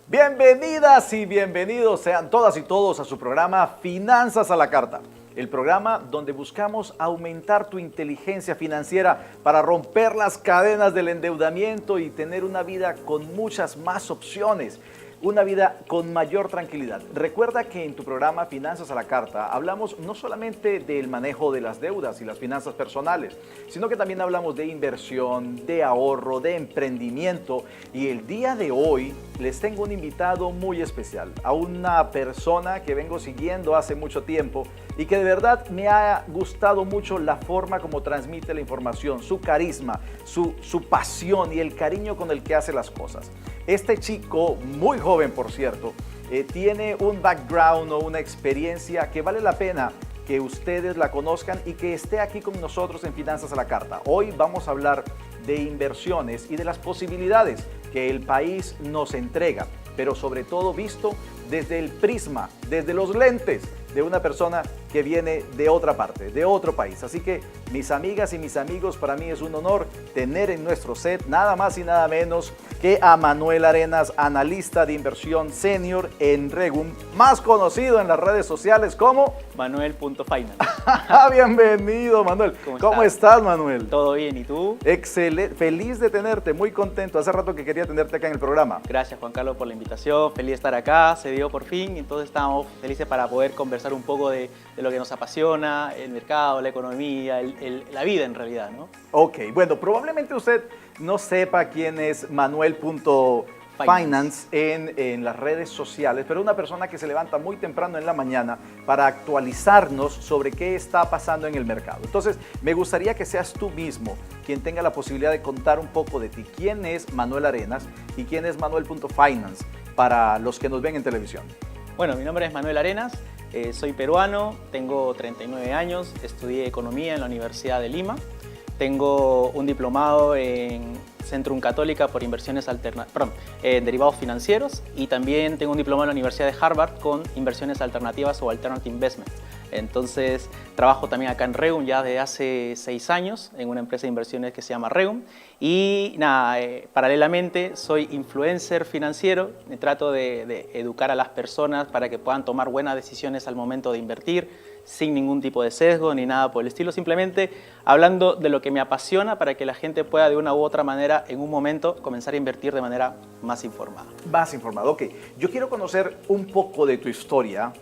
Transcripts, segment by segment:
Bienvenidas y bienvenidos sean todas y todos a su programa Finanzas a la Carta, el programa donde buscamos aumentar tu inteligencia financiera para romper las cadenas del endeudamiento y tener una vida con muchas más opciones, una vida con mayor tranquilidad. Recuerda que en tu programa Finanzas a la Carta hablamos no solamente del manejo de las deudas y las finanzas personales, sino que también hablamos de inversión, de ahorro, de emprendimiento. Y el día de hoy les tengo un invitado muy especial, a una persona que vengo siguiendo hace mucho tiempo y que de verdad me ha gustado mucho la forma como transmite la información, su carisma, su pasión y el cariño con el que hace las cosas. Este chico, muy joven por cierto, tiene un background o una experiencia que vale la pena que ustedes la conozcan y que esté aquí con nosotros en Finanzas a la Carta. Hoy vamos a hablar de inversiones y de las posibilidades que el país nos entrega, pero sobre todo visto desde el prisma, desde los lentes de una persona que viene de otra parte, de otro país. Así que, mis amigas y mis amigos, para mí es un honor tener en nuestro set nada más y nada menos que a Manuel Arenas, analista de inversión senior en Regum, más conocido en las redes sociales como Manuel.finance. Bienvenido, Manuel. ¿Cómo estás, Manuel? Todo bien, ¿y tú? Excelente, feliz de tenerte, muy contento. Hace rato que quería tenerte acá en el programa. Gracias, Juan Carlos, por la invitación. Feliz de estar acá, se dio por fin. Entonces estamos felices para poder conversar un poco de lo que nos apasiona, el mercado, la economía, la vida en realidad, ¿no? Ok, bueno, probablemente usted no sepa quién es Manuel.finance en las redes sociales, pero una persona que se levanta muy temprano en la mañana para actualizarnos sobre qué está pasando en el mercado. Entonces, me gustaría que seas tú mismo quien tenga la posibilidad de contar un poco de ti. ¿Quién es Manuel Arenas y quién es Manuel.finance para los que nos ven en televisión? Bueno, mi nombre es Manuel Arenas, soy peruano, tengo 39 años, estudié economía en la Universidad de Lima, tengo un diplomado en Centrum Católica por inversiones derivados financieros y también tengo un diplomado en la Universidad de Harvard con inversiones alternativas o alternative investment. Entonces trabajo también acá en Regum ya desde hace 6 años en una empresa de inversiones que se llama Regum y nada, paralelamente soy influencer financiero, me trato de educar a las personas para que puedan tomar buenas decisiones al momento de invertir sin ningún tipo de sesgo ni nada por el estilo, simplemente hablando de lo que me apasiona para que la gente pueda de una u otra manera en un momento comenzar a invertir de manera más informada. Más informada, ok. Yo quiero conocer un poco de tu historia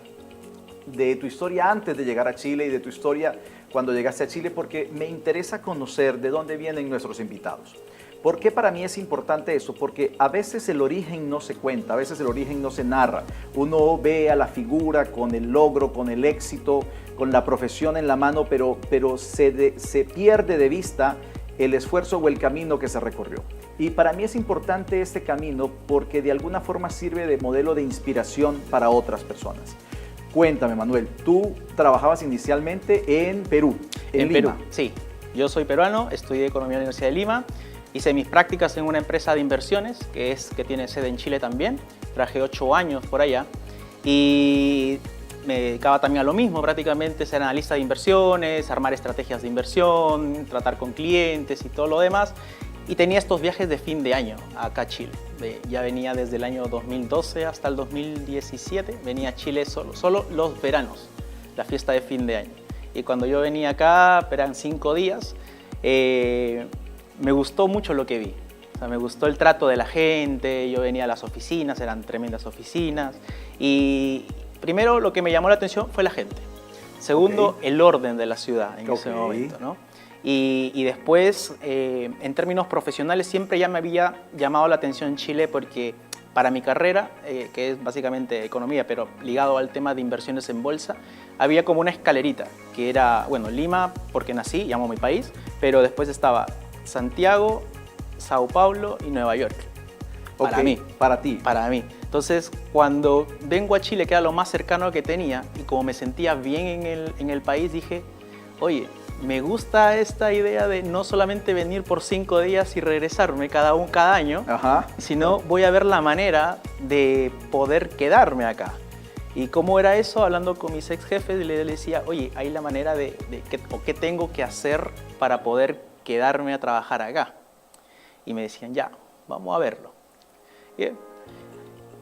antes de llegar a Chile y de tu historia cuando llegaste a Chile, porque me interesa conocer de dónde vienen nuestros invitados. ¿Por qué para mí es importante eso? Porque a veces el origen no se cuenta, a veces el origen no se narra. Uno ve a la figura con el logro, con el éxito, con la profesión en la mano, pero se pierde de vista el esfuerzo o el camino que se recorrió. Y para mí es importante este camino porque de alguna forma sirve de modelo de inspiración para otras personas. Cuéntame, Manuel, tú trabajabas inicialmente en Perú, en Lima. Perú, sí. Yo soy peruano, estudié economía en la Universidad de Lima. Hice mis prácticas en una empresa de inversiones que tiene sede en Chile también. Trabajé 8 años por allá y me dedicaba también a lo mismo, prácticamente ser analista de inversiones, armar estrategias de inversión, tratar con clientes y todo lo demás. Y tenía estos viajes de fin de año acá a Chile. Ya venía desde el año 2012 hasta el 2017, venía a Chile solo los veranos, la fiesta de fin de año. Y cuando yo venía acá, eran 5 días, me gustó mucho lo que vi. O sea, me gustó el trato de la gente, yo venía a las oficinas, eran tremendas oficinas. Y primero lo que me llamó la atención fue la gente. Segundo, el orden de la ciudad en ese momento, ¿no? Y después, en términos profesionales, siempre ya me había llamado la atención Chile porque para mi carrera, que es básicamente economía, pero ligado al tema de inversiones en bolsa, había como una escalerita, que era, bueno, Lima, porque nací, llamo mi país, pero después estaba Santiago, Sao Paulo y Nueva York. Para mí. Para ti. Para mí. Entonces, cuando vengo a Chile, que era lo más cercano que tenía, y como me sentía bien en el país, dije, oye, me gusta esta idea de no solamente venir por 5 días y regresarme cada año, sino voy a ver la manera de poder quedarme acá. ¿Y cómo era eso? Hablando con mis ex jefes, le decía, oye, hay la manera ¿qué tengo que hacer para poder quedarme a trabajar acá? y me decían, ya, vamos a verlo. Y,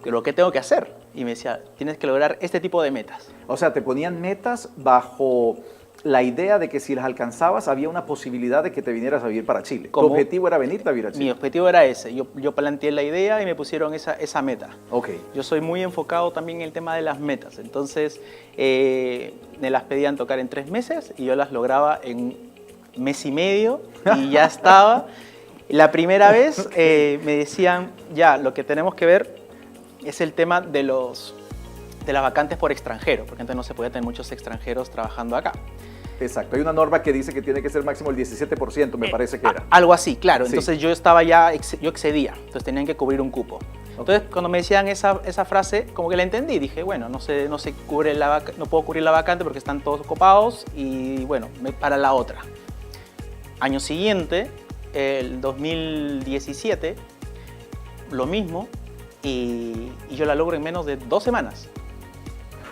¿pero qué tengo que hacer? Y me decía, tienes que lograr este tipo de metas. O sea, te ponían metas bajo la idea de que si las alcanzabas había una posibilidad de que te vinieras a vivir para Chile. Tu objetivo era venirte a vivir a Chile. Mi objetivo era ese. Yo planteé la idea y me pusieron esa meta. Ok. Yo soy muy enfocado también en el tema de las metas. Entonces, me las pedían tocar en 3 meses y yo las lograba en mes y medio y ya estaba. La primera vez me decían, ya, lo que tenemos que ver es el tema de las vacantes por extranjero, porque antes no se podía tener muchos extranjeros trabajando acá. Exacto, hay una norma que dice que tiene que ser máximo el 17%, me parece que era. Algo así, claro. Sí. Entonces yo excedía, entonces tenían que cubrir un cupo. Entonces cuando me decían esa frase, como que la entendí, dije, bueno, no puedo cubrir la vacante porque están todos ocupados y bueno, para la otra. Año siguiente, el 2017, lo mismo, y yo la logro en menos de 2 semanas.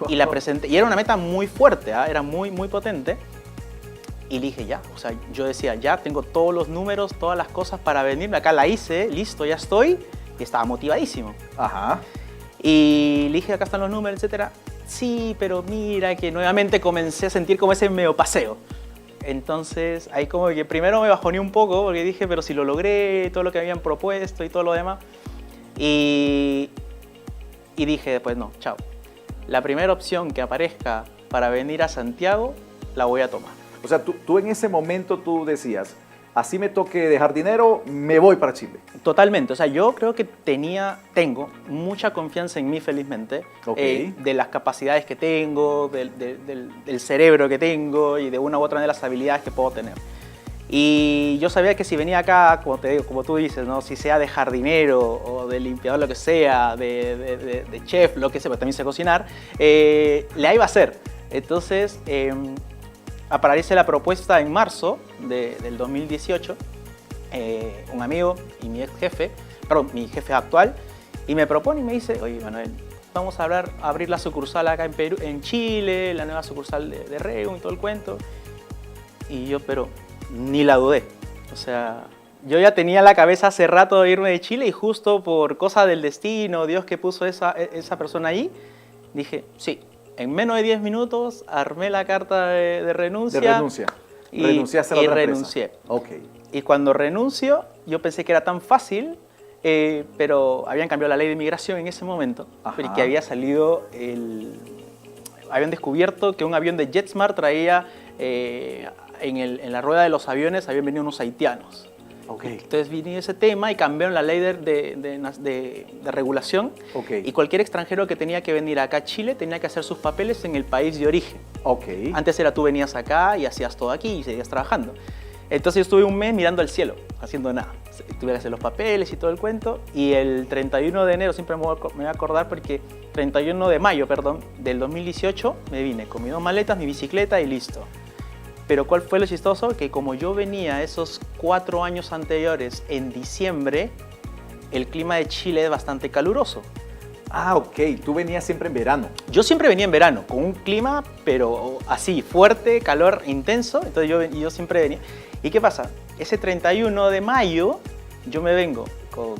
Y la presenté, y era una meta muy fuerte, era muy, muy potente. Y dije, ya, o sea, yo decía, ya tengo todos los números, todas las cosas para venirme. Acá la hice, listo, ya estoy. Y estaba motivadísimo. Ajá. Y le dije, acá están los números, etcétera. Sí, pero mira que nuevamente comencé a sentir como ese medio paseo. Entonces, ahí como que primero me bajoné un poco, porque dije, pero si lo logré, todo lo que me habían propuesto y todo lo demás. Y dije después, no, chao. La primera opción que aparezca para venir a Santiago, la voy a tomar. O sea, tú en ese momento tú decías, así me toque dejar dinero, me voy para Chile. Totalmente. O sea, yo creo que tengo mucha confianza en mí, felizmente, Okay. de las capacidades que tengo, del cerebro que tengo y de una u otra de las habilidades que puedo tener. Y yo sabía que si venía acá, como te digo, como tú dices, ¿no? Si sea de jardinero o de limpiador, lo que sea, de chef, lo que sea, pero también sé cocinar, la iba a hacer. Entonces, aparece la propuesta en marzo del 2018, un amigo y mi mi jefe actual, y me propone y me dice, oye, Manuel, vamos a abrir la sucursal acá en Perú, en Chile, la nueva sucursal de Reun y todo el cuento. Y yo, pero ni la dudé. O sea, yo ya tenía en la cabeza hace rato de irme de Chile y justo por cosa del destino, Dios que puso esa persona ahí, dije, sí. En menos de 10 minutos armé la carta de renuncia. De renuncia. Renunciaste a la otra renuncié. empresa. Ok. Y cuando renuncio, yo pensé que era tan fácil, pero habían cambiado la ley de inmigración en ese momento, porque había salido habían descubierto que un avión de JetSmart traía en la rueda de los aviones habían venido unos haitianos. Okay. Entonces vino ese tema y cambiaron la ley de regulación. Okay. Y cualquier extranjero que tenía que venir acá a Chile tenía que hacer sus papeles en el país de origen. Okay. Antes era tú venías acá y hacías todo aquí y seguías trabajando. Entonces yo estuve un mes mirando al cielo, haciendo nada. Tuve que hacer los papeles y todo el cuento. Y el 31 de enero, siempre me voy a acordar porque 31 de mayo, perdón, del 2018 me vine con mis 2 maletas, mi bicicleta y listo. Pero ¿cuál fue lo chistoso? Que como yo venía esos 4 años anteriores en diciembre, el clima de Chile es bastante caluroso. Ah, ok. Tú venías siempre en verano. Yo siempre venía en verano, con un clima, pero así, fuerte, calor intenso. Entonces yo siempre venía. ¿Y qué pasa? Ese 31 de mayo yo me vengo con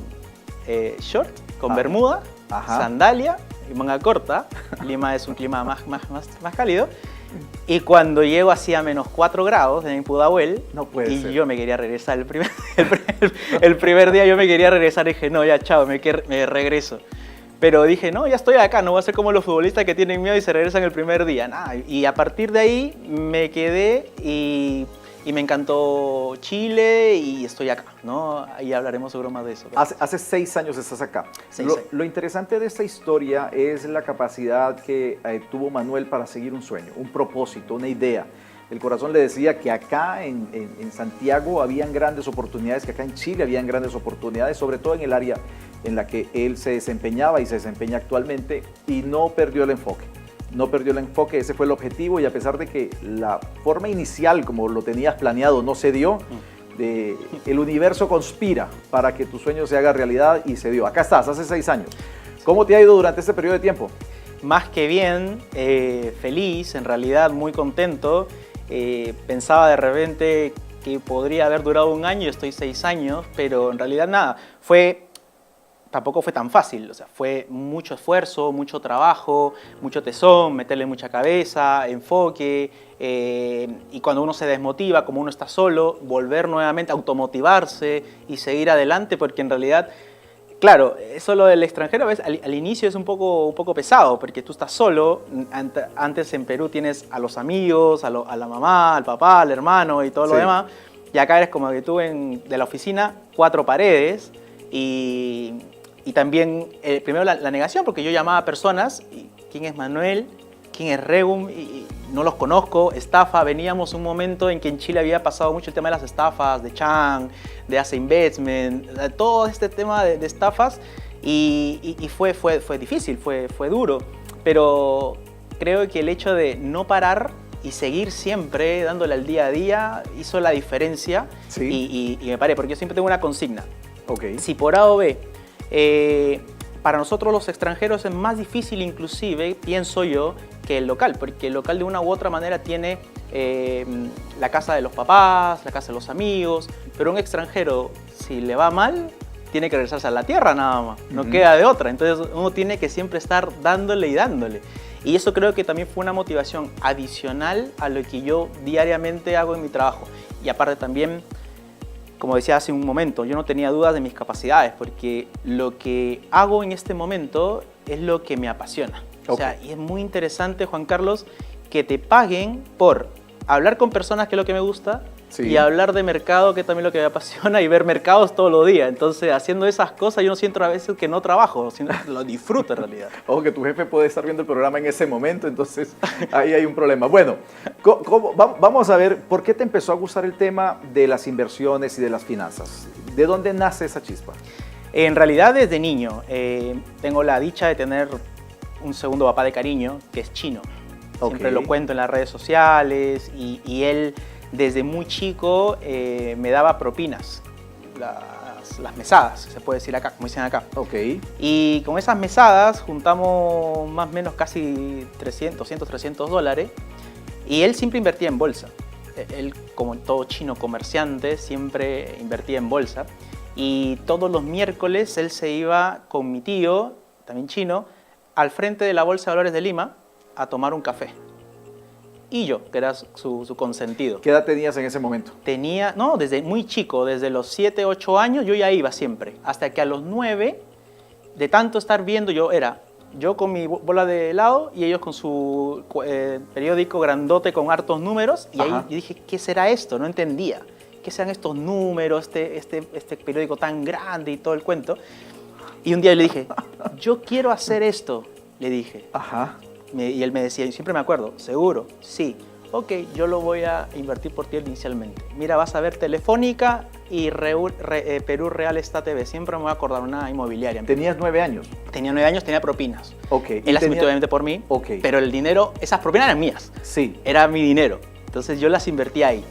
short, con bermuda, sandalia y manga corta. Lima es un clima más cálido. Y cuando llego hacía menos 4 grados en Pudahuel, no puede ser. Yo me quería regresar. El primer día yo me quería regresar y dije, no, ya chao, me regreso. Pero dije, no, ya estoy acá, no voy a ser como los futbolistas que tienen miedo y se regresan el primer día. Nah, y a partir de ahí me quedé y me encantó Chile y estoy acá, ¿no? Ahí hablaremos seguro más de eso. Hace 6 años estás acá. Lo interesante de esta historia es la capacidad que tuvo Manuel para seguir un sueño, un propósito, una idea. El corazón le decía que acá en Santiago habían grandes oportunidades, que acá en Chile habían grandes oportunidades, sobre todo en el área en la que él se desempeñaba y se desempeña actualmente, y no perdió el enfoque. No perdió el enfoque, ese fue el objetivo, y a pesar de que la forma inicial, como lo tenías planeado, no se dio, el universo conspira para que tu sueño se haga realidad y se dio. Acá estás, hace 6 años. ¿Cómo te ha ido durante este periodo de tiempo? Más que bien, feliz, en realidad muy contento. Pensaba de repente que podría haber durado un año y estoy 6 años, pero en realidad nada, tampoco fue tan fácil, o sea, fue mucho esfuerzo, mucho trabajo, mucho tesón, meterle mucha cabeza, enfoque, y cuando uno se desmotiva, como uno está solo, volver nuevamente a automotivarse y seguir adelante, porque en realidad, claro, eso lo del extranjero a veces, al inicio es un poco pesado, porque tú estás solo, antes en Perú tienes a los amigos, a la mamá, al papá, al hermano y todo lo demás, y acá eres como que tú de la oficina, 4 paredes, y también, primero la negación, porque yo llamaba a personas, ¿quién es Manuel? ¿Quién es Regum? Y no los conozco, estafa. Veníamos un momento en que en Chile había pasado mucho el tema de las estafas, de Chang, de Ace Investment, todo este tema de estafas, y fue difícil, fue duro, pero creo que el hecho de no parar y seguir siempre dándole al día a día hizo la diferencia. Sí. Y me paré, porque yo siempre tengo una consigna. Okay. Si por A o B, para nosotros los extranjeros es más difícil inclusive, pienso yo, que el local, porque el local de una u otra manera tiene la casa de los papás, la casa de los amigos, pero un extranjero, si le va mal, tiene que regresarse a la tierra nada más, no queda de otra, entonces uno tiene que siempre estar dándole y dándole. Y eso creo que también fue una motivación adicional a lo que yo diariamente hago en mi trabajo. Y aparte también, como decía hace un momento, yo no tenía dudas de mis capacidades, porque lo que hago en este momento es lo que me apasiona. O sea, y es muy interesante, Juan Carlos, que te paguen por hablar con personas, que es lo que me gusta, y hablar de mercado, que también es lo que me apasiona, y ver mercados todos los días. Entonces, haciendo esas cosas, yo no siento a veces que no trabajo, sino que lo disfruto en realidad. Ojo, que tu jefe puede estar viendo el programa en ese momento, entonces ahí hay un problema. Bueno, vamos a ver, ¿por qué te empezó a gustar el tema de las inversiones y de las finanzas? ¿De dónde nace esa chispa? En realidad, desde niño, tengo la dicha de tener un segundo papá de cariño, que es chino. Siempre lo cuento en las redes sociales, y él desde muy chico me daba propinas, las mesadas, se puede decir acá, como dicen acá. Y con esas mesadas juntamos más o menos casi 200, 300 dólares, y él siempre invertía en bolsa. Él, como todo chino comerciante, siempre invertía en bolsa, y todos los miércoles él se iba con mi tío, también chino, al frente de la Bolsa de Valores de Lima a tomar un café. Y yo, que era su consentido. ¿Qué edad tenías en ese momento? No, desde muy chico, desde los 7, 8 años, yo ya iba siempre. Hasta que a los 9, de tanto estar viendo, yo con mi bola de helado y ellos con su periódico grandote con hartos números. Y ahí yo dije, ¿qué será esto? No entendía. ¿Qué serán estos números, este periódico tan grande y todo el cuento? Y un día le dije, yo quiero hacer esto, le dije. Y él me decía, y siempre me acuerdo, ¿seguro? Sí. Ok, yo lo voy a invertir por ti inicialmente. Mira, vas a ver Telefónica y Perú Real Esta TV. Siempre me voy a acordar, una inmobiliaria. ¿Tenías 9 años? Tenía 9 años, tenía propinas. Él las invirtió obviamente por mí, pero el dinero, esas propinas eran mías. Sí. Era mi dinero. Entonces yo las invertí ahí.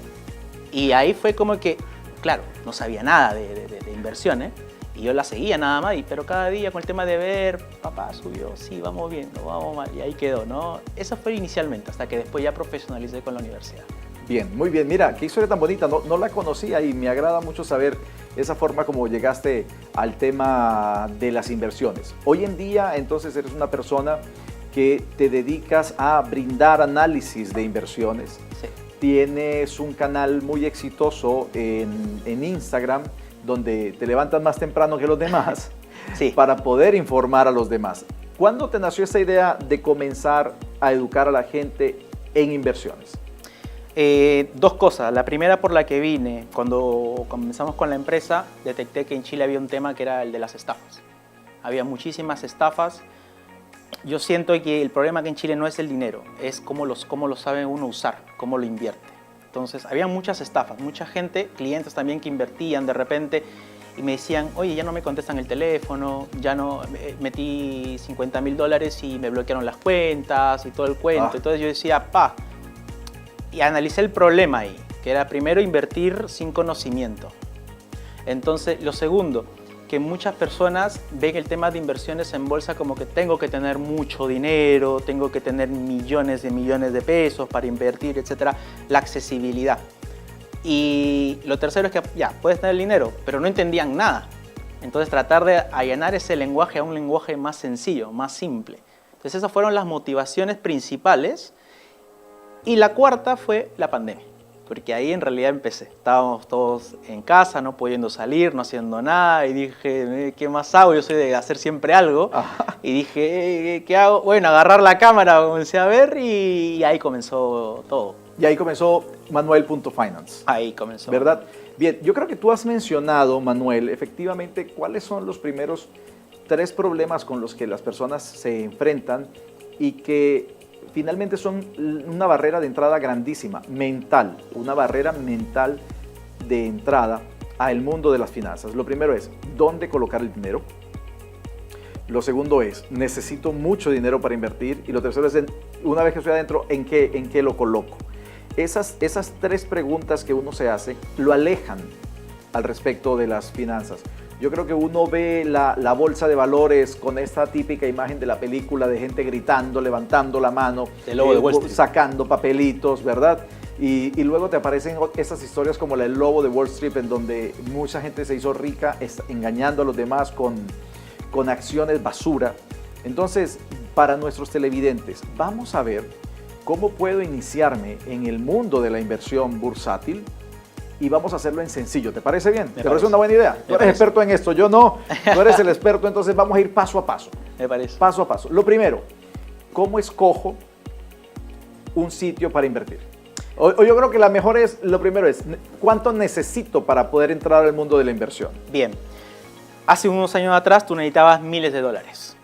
Y ahí fue como que, claro, no sabía nada de inversiones. Y yo la seguía nada más, pero cada día con el tema de ver, papá subió, sí, vamos bien, no vamos mal, y ahí quedó, ¿no? Eso fue inicialmente, hasta que después ya profesionalicé con la universidad. Bien, muy bien. Mira, qué historia tan bonita, no la conocía y me agrada mucho saber esa forma como llegaste al tema de las inversiones. Hoy en día, entonces, eres una persona que te dedicas a brindar análisis de inversiones. Sí. Tienes un canal muy exitoso en Instagram, donde te levantas más temprano que los demás para poder informar a los demás. ¿Cuándo te nació esa idea de comenzar a educar a la gente en inversiones? 2 cosas. La primera, por la que vine, cuando comenzamos con la empresa, detecté que en Chile había un tema que era el de las estafas. Había muchísimas estafas. Yo siento que el problema que en Chile no es el dinero, es cómo lo sabe uno usar, cómo lo invierte. Entonces, había muchas estafas, mucha gente, clientes también que invertían de repente y me decían, oye, ya no me contestan el teléfono, ya no, metí $50,000 y me bloquearon las cuentas y todo el cuento. Entonces yo decía, y analicé el problema ahí, que era primero invertir sin conocimiento. Entonces, lo segundo, que muchas personas ven el tema de inversiones en bolsa como que tengo que tener mucho dinero, tengo que tener millones de pesos para invertir, etc. La accesibilidad. Y lo tercero es que ya, puedes tener el dinero, pero no entendían nada. Entonces tratar de allanar ese lenguaje a un lenguaje más sencillo, más simple. Entonces esas fueron las motivaciones principales. Y la cuarta fue la pandemia, porque ahí en realidad empecé. Estábamos todos en casa, no pudiendo salir, no haciendo nada, y dije, ¿qué más hago? Yo soy de hacer siempre algo. Ajá. Y dije, ¿qué hago? Bueno, agarrar la cámara, comencé a ver y ahí comenzó todo. Y ahí comenzó Manuel.finance. Ahí comenzó. ¿Verdad? Bien, yo creo que tú has mencionado, Manuel, efectivamente, cuáles son los primeros 3 problemas con los que las personas se enfrentan y que finalmente son una barrera de entrada grandísima, mental, una barrera mental de entrada al mundo de las finanzas. Lo primero es, ¿dónde colocar el dinero? Lo segundo es, necesito mucho dinero para invertir. Y lo tercero es, una vez que estoy adentro, ¿en qué lo coloco? Esas 3 preguntas que uno se hace lo alejan al respecto de las finanzas. Yo creo que uno ve la bolsa de valores con esta típica imagen de la película de gente gritando, levantando la mano, el lobo de Wall Street, sacando papelitos, ¿verdad? Y luego te aparecen esas historias como el lobo de Wall Street, en donde mucha gente se hizo rica engañando a los demás con acciones basura. Entonces, para nuestros televidentes, vamos a ver cómo puedo iniciarme en el mundo de la inversión bursátil. Y vamos a hacerlo en sencillo. ¿Te parece bien? ¿Te parece una buena idea? Tú eres experto en esto, yo no. Tú eres el experto, entonces vamos a ir paso a paso. Me parece. Paso a paso. Lo primero, ¿cómo escojo un sitio para invertir? O yo creo que lo primero es, ¿cuánto necesito para poder entrar al mundo de la inversión? Bien. Hace unos años atrás tú necesitabas miles de dólares.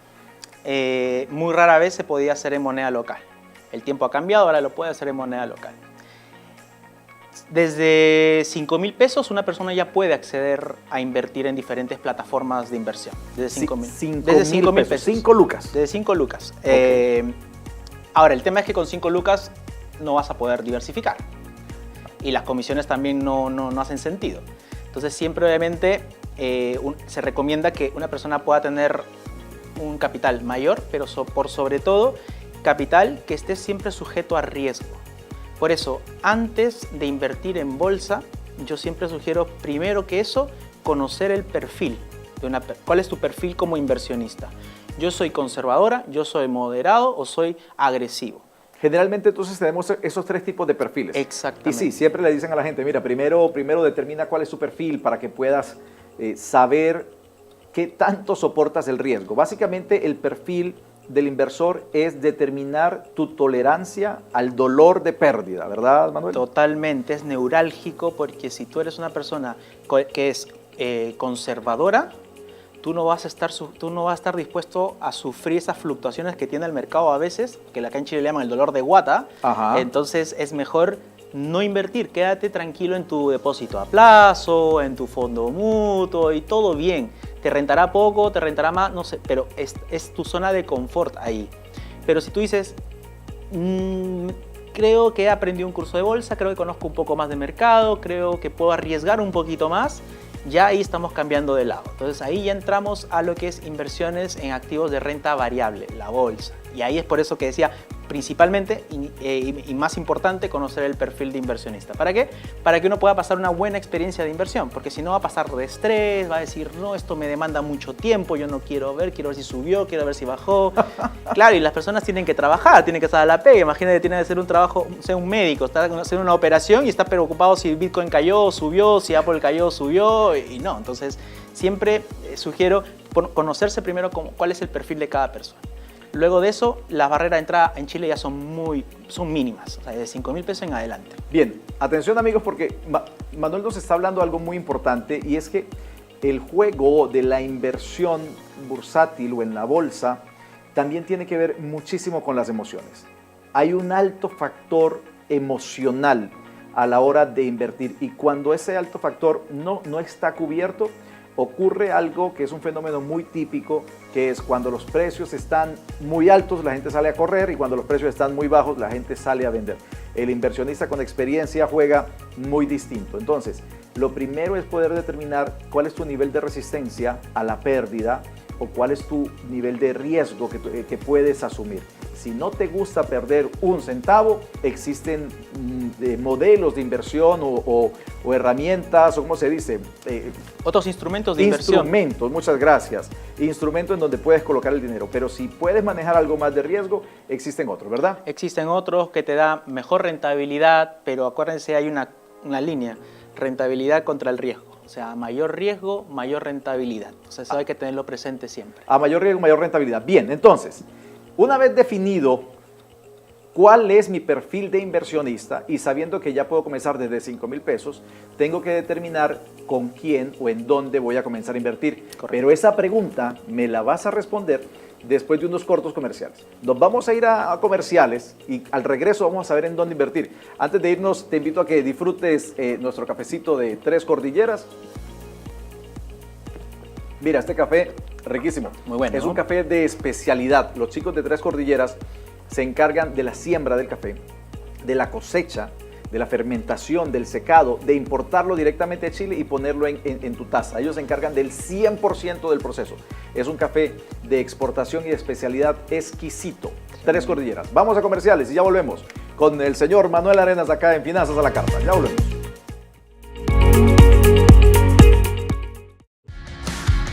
Muy rara vez se podía hacer en moneda local. El tiempo ha cambiado, ahora lo puede hacer en moneda local. Desde 5,000 pesos una persona ya puede acceder a invertir en diferentes plataformas de inversión. Desde 5,000 pesos. 5 lucas. Desde 5 lucas. Okay. Ahora, el tema es que con 5 lucas no vas a poder diversificar. Y las comisiones también no hacen sentido. Entonces siempre obviamente se recomienda que una persona pueda tener un capital mayor, pero por sobre todo capital que esté siempre sujeto a riesgo. Por eso, antes de invertir en bolsa, yo siempre sugiero, primero que eso, conocer el perfil. ¿Cuál es tu perfil como inversionista? ¿Yo soy conservadora, yo soy moderado o soy agresivo? Generalmente entonces tenemos esos 3 tipos de perfiles. Exactamente. Y sí, siempre le dicen a la gente, mira, primero determina cuál es su perfil para que puedas saber qué tanto soportas el riesgo. Básicamente el perfil del inversor es determinar tu tolerancia al dolor de pérdida, ¿verdad, Manuel? Totalmente, es neurálgico porque si tú eres una persona que es conservadora, tú no vas a estar dispuesto a sufrir esas fluctuaciones que tiene el mercado a veces, que acá en Chile le llaman el dolor de guata. Ajá. Entonces es mejor no invertir, quédate tranquilo en tu depósito a plazo, en tu fondo mutuo y todo bien. Te rentará poco, te rentará más, no sé, pero es tu zona de confort ahí. Pero si tú dices, creo que he aprendido un curso de bolsa, creo que conozco un poco más de mercado, creo que puedo arriesgar un poquito más, ya ahí estamos cambiando de lado. Entonces ahí ya entramos a lo que es inversiones en activos de renta variable, la bolsa. Y ahí es por eso que decía, principalmente y más importante, conocer el perfil de inversionista. ¿Para qué? Para que uno pueda pasar una buena experiencia de inversión, porque si no va a pasar de estrés, va a decir, no, esto me demanda mucho tiempo, yo no quiero ver si subió, quiero ver si bajó. Claro, y las personas tienen que trabajar, tienen que estar a la pega. Imagínate, tiene que hacer un trabajo, sea un médico, está haciendo una operación y está preocupado si Bitcoin cayó, subió, si Apple cayó, subió, y no. Entonces, siempre sugiero conocerse primero cuál es el perfil de cada persona. Luego de eso, las barreras de entrada en Chile ya son mínimas, o sea, de 5,000 pesos en adelante. Bien, atención amigos, porque Manuel nos está hablando de algo muy importante, y es que el juego de la inversión bursátil o en la bolsa también tiene que ver muchísimo con las emociones. Hay un alto factor emocional a la hora de invertir, y cuando ese alto factor no está cubierto, ocurre algo que es un fenómeno muy típico, que es cuando los precios están muy altos, la gente sale a correr, y cuando los precios están muy bajos, la gente sale a vender. El inversionista con experiencia juega muy distinto. Entonces, lo primero es poder determinar cuál es tu nivel de resistencia a la pérdida o cuál es tu nivel de riesgo que puedes asumir. si no te gusta perder un centavo, existen modelos de inversión o herramientas, o ¿cómo se dice? Otros instrumentos de inversión. Instrumentos, muchas gracias. Instrumentos en donde puedes colocar el dinero. Pero si puedes manejar algo más de riesgo, existen otros, ¿verdad? Existen otros que te dan mejor rentabilidad, pero acuérdense, hay una línea, rentabilidad contra el riesgo. O sea, mayor riesgo, mayor rentabilidad. O sea, eso hay que tenerlo presente siempre. A mayor riesgo, mayor rentabilidad. Bien, entonces, una vez definido cuál es mi perfil de inversionista y sabiendo que ya puedo comenzar desde 5,000 pesos, tengo que determinar con quién o en dónde voy a comenzar a invertir. Correcto. Pero esa pregunta me la vas a responder después de unos cortos comerciales. Nos vamos a ir a comerciales y al regreso vamos a saber en dónde invertir. Antes de irnos, te invito a que disfrutes nuestro cafecito de Tres Cordilleras. Mira, este café, riquísimo. Muy bueno, Es ¿no? un café de especialidad. Los chicos de Tres Cordilleras se encargan de la siembra del café, de la cosecha, de la fermentación, del secado, de importarlo directamente a Chile y ponerlo en tu taza. Ellos se encargan del 100% del proceso. Es un café de exportación y de especialidad exquisito. Tres Cordilleras. Vamos a comerciales y ya volvemos con el señor Manuel Arenas acá en Finanzas a la Carta. Ya volvemos.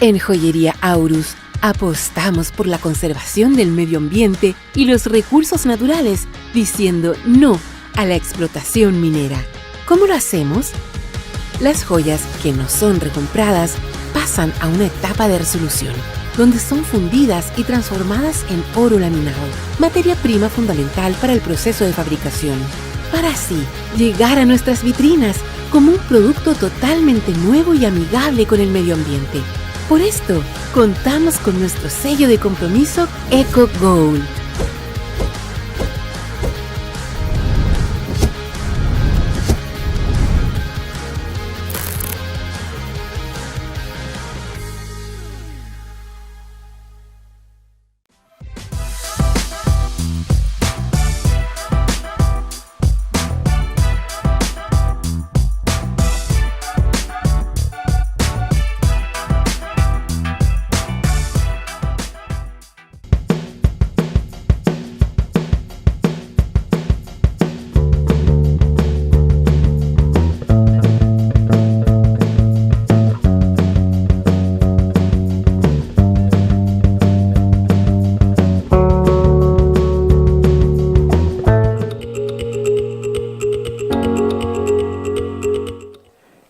En Joyería Aurus apostamos por la conservación del medio ambiente y los recursos naturales, diciendo no a la explotación minera. ¿Cómo lo hacemos? Las joyas que no son recompradas pasan a una etapa de resolución, donde son fundidas y transformadas en oro laminado, materia prima fundamental para el proceso de fabricación, para así llegar a nuestras vitrinas como un producto totalmente nuevo y amigable con el medio ambiente. Por esto, contamos con nuestro sello de compromiso Eco Gold.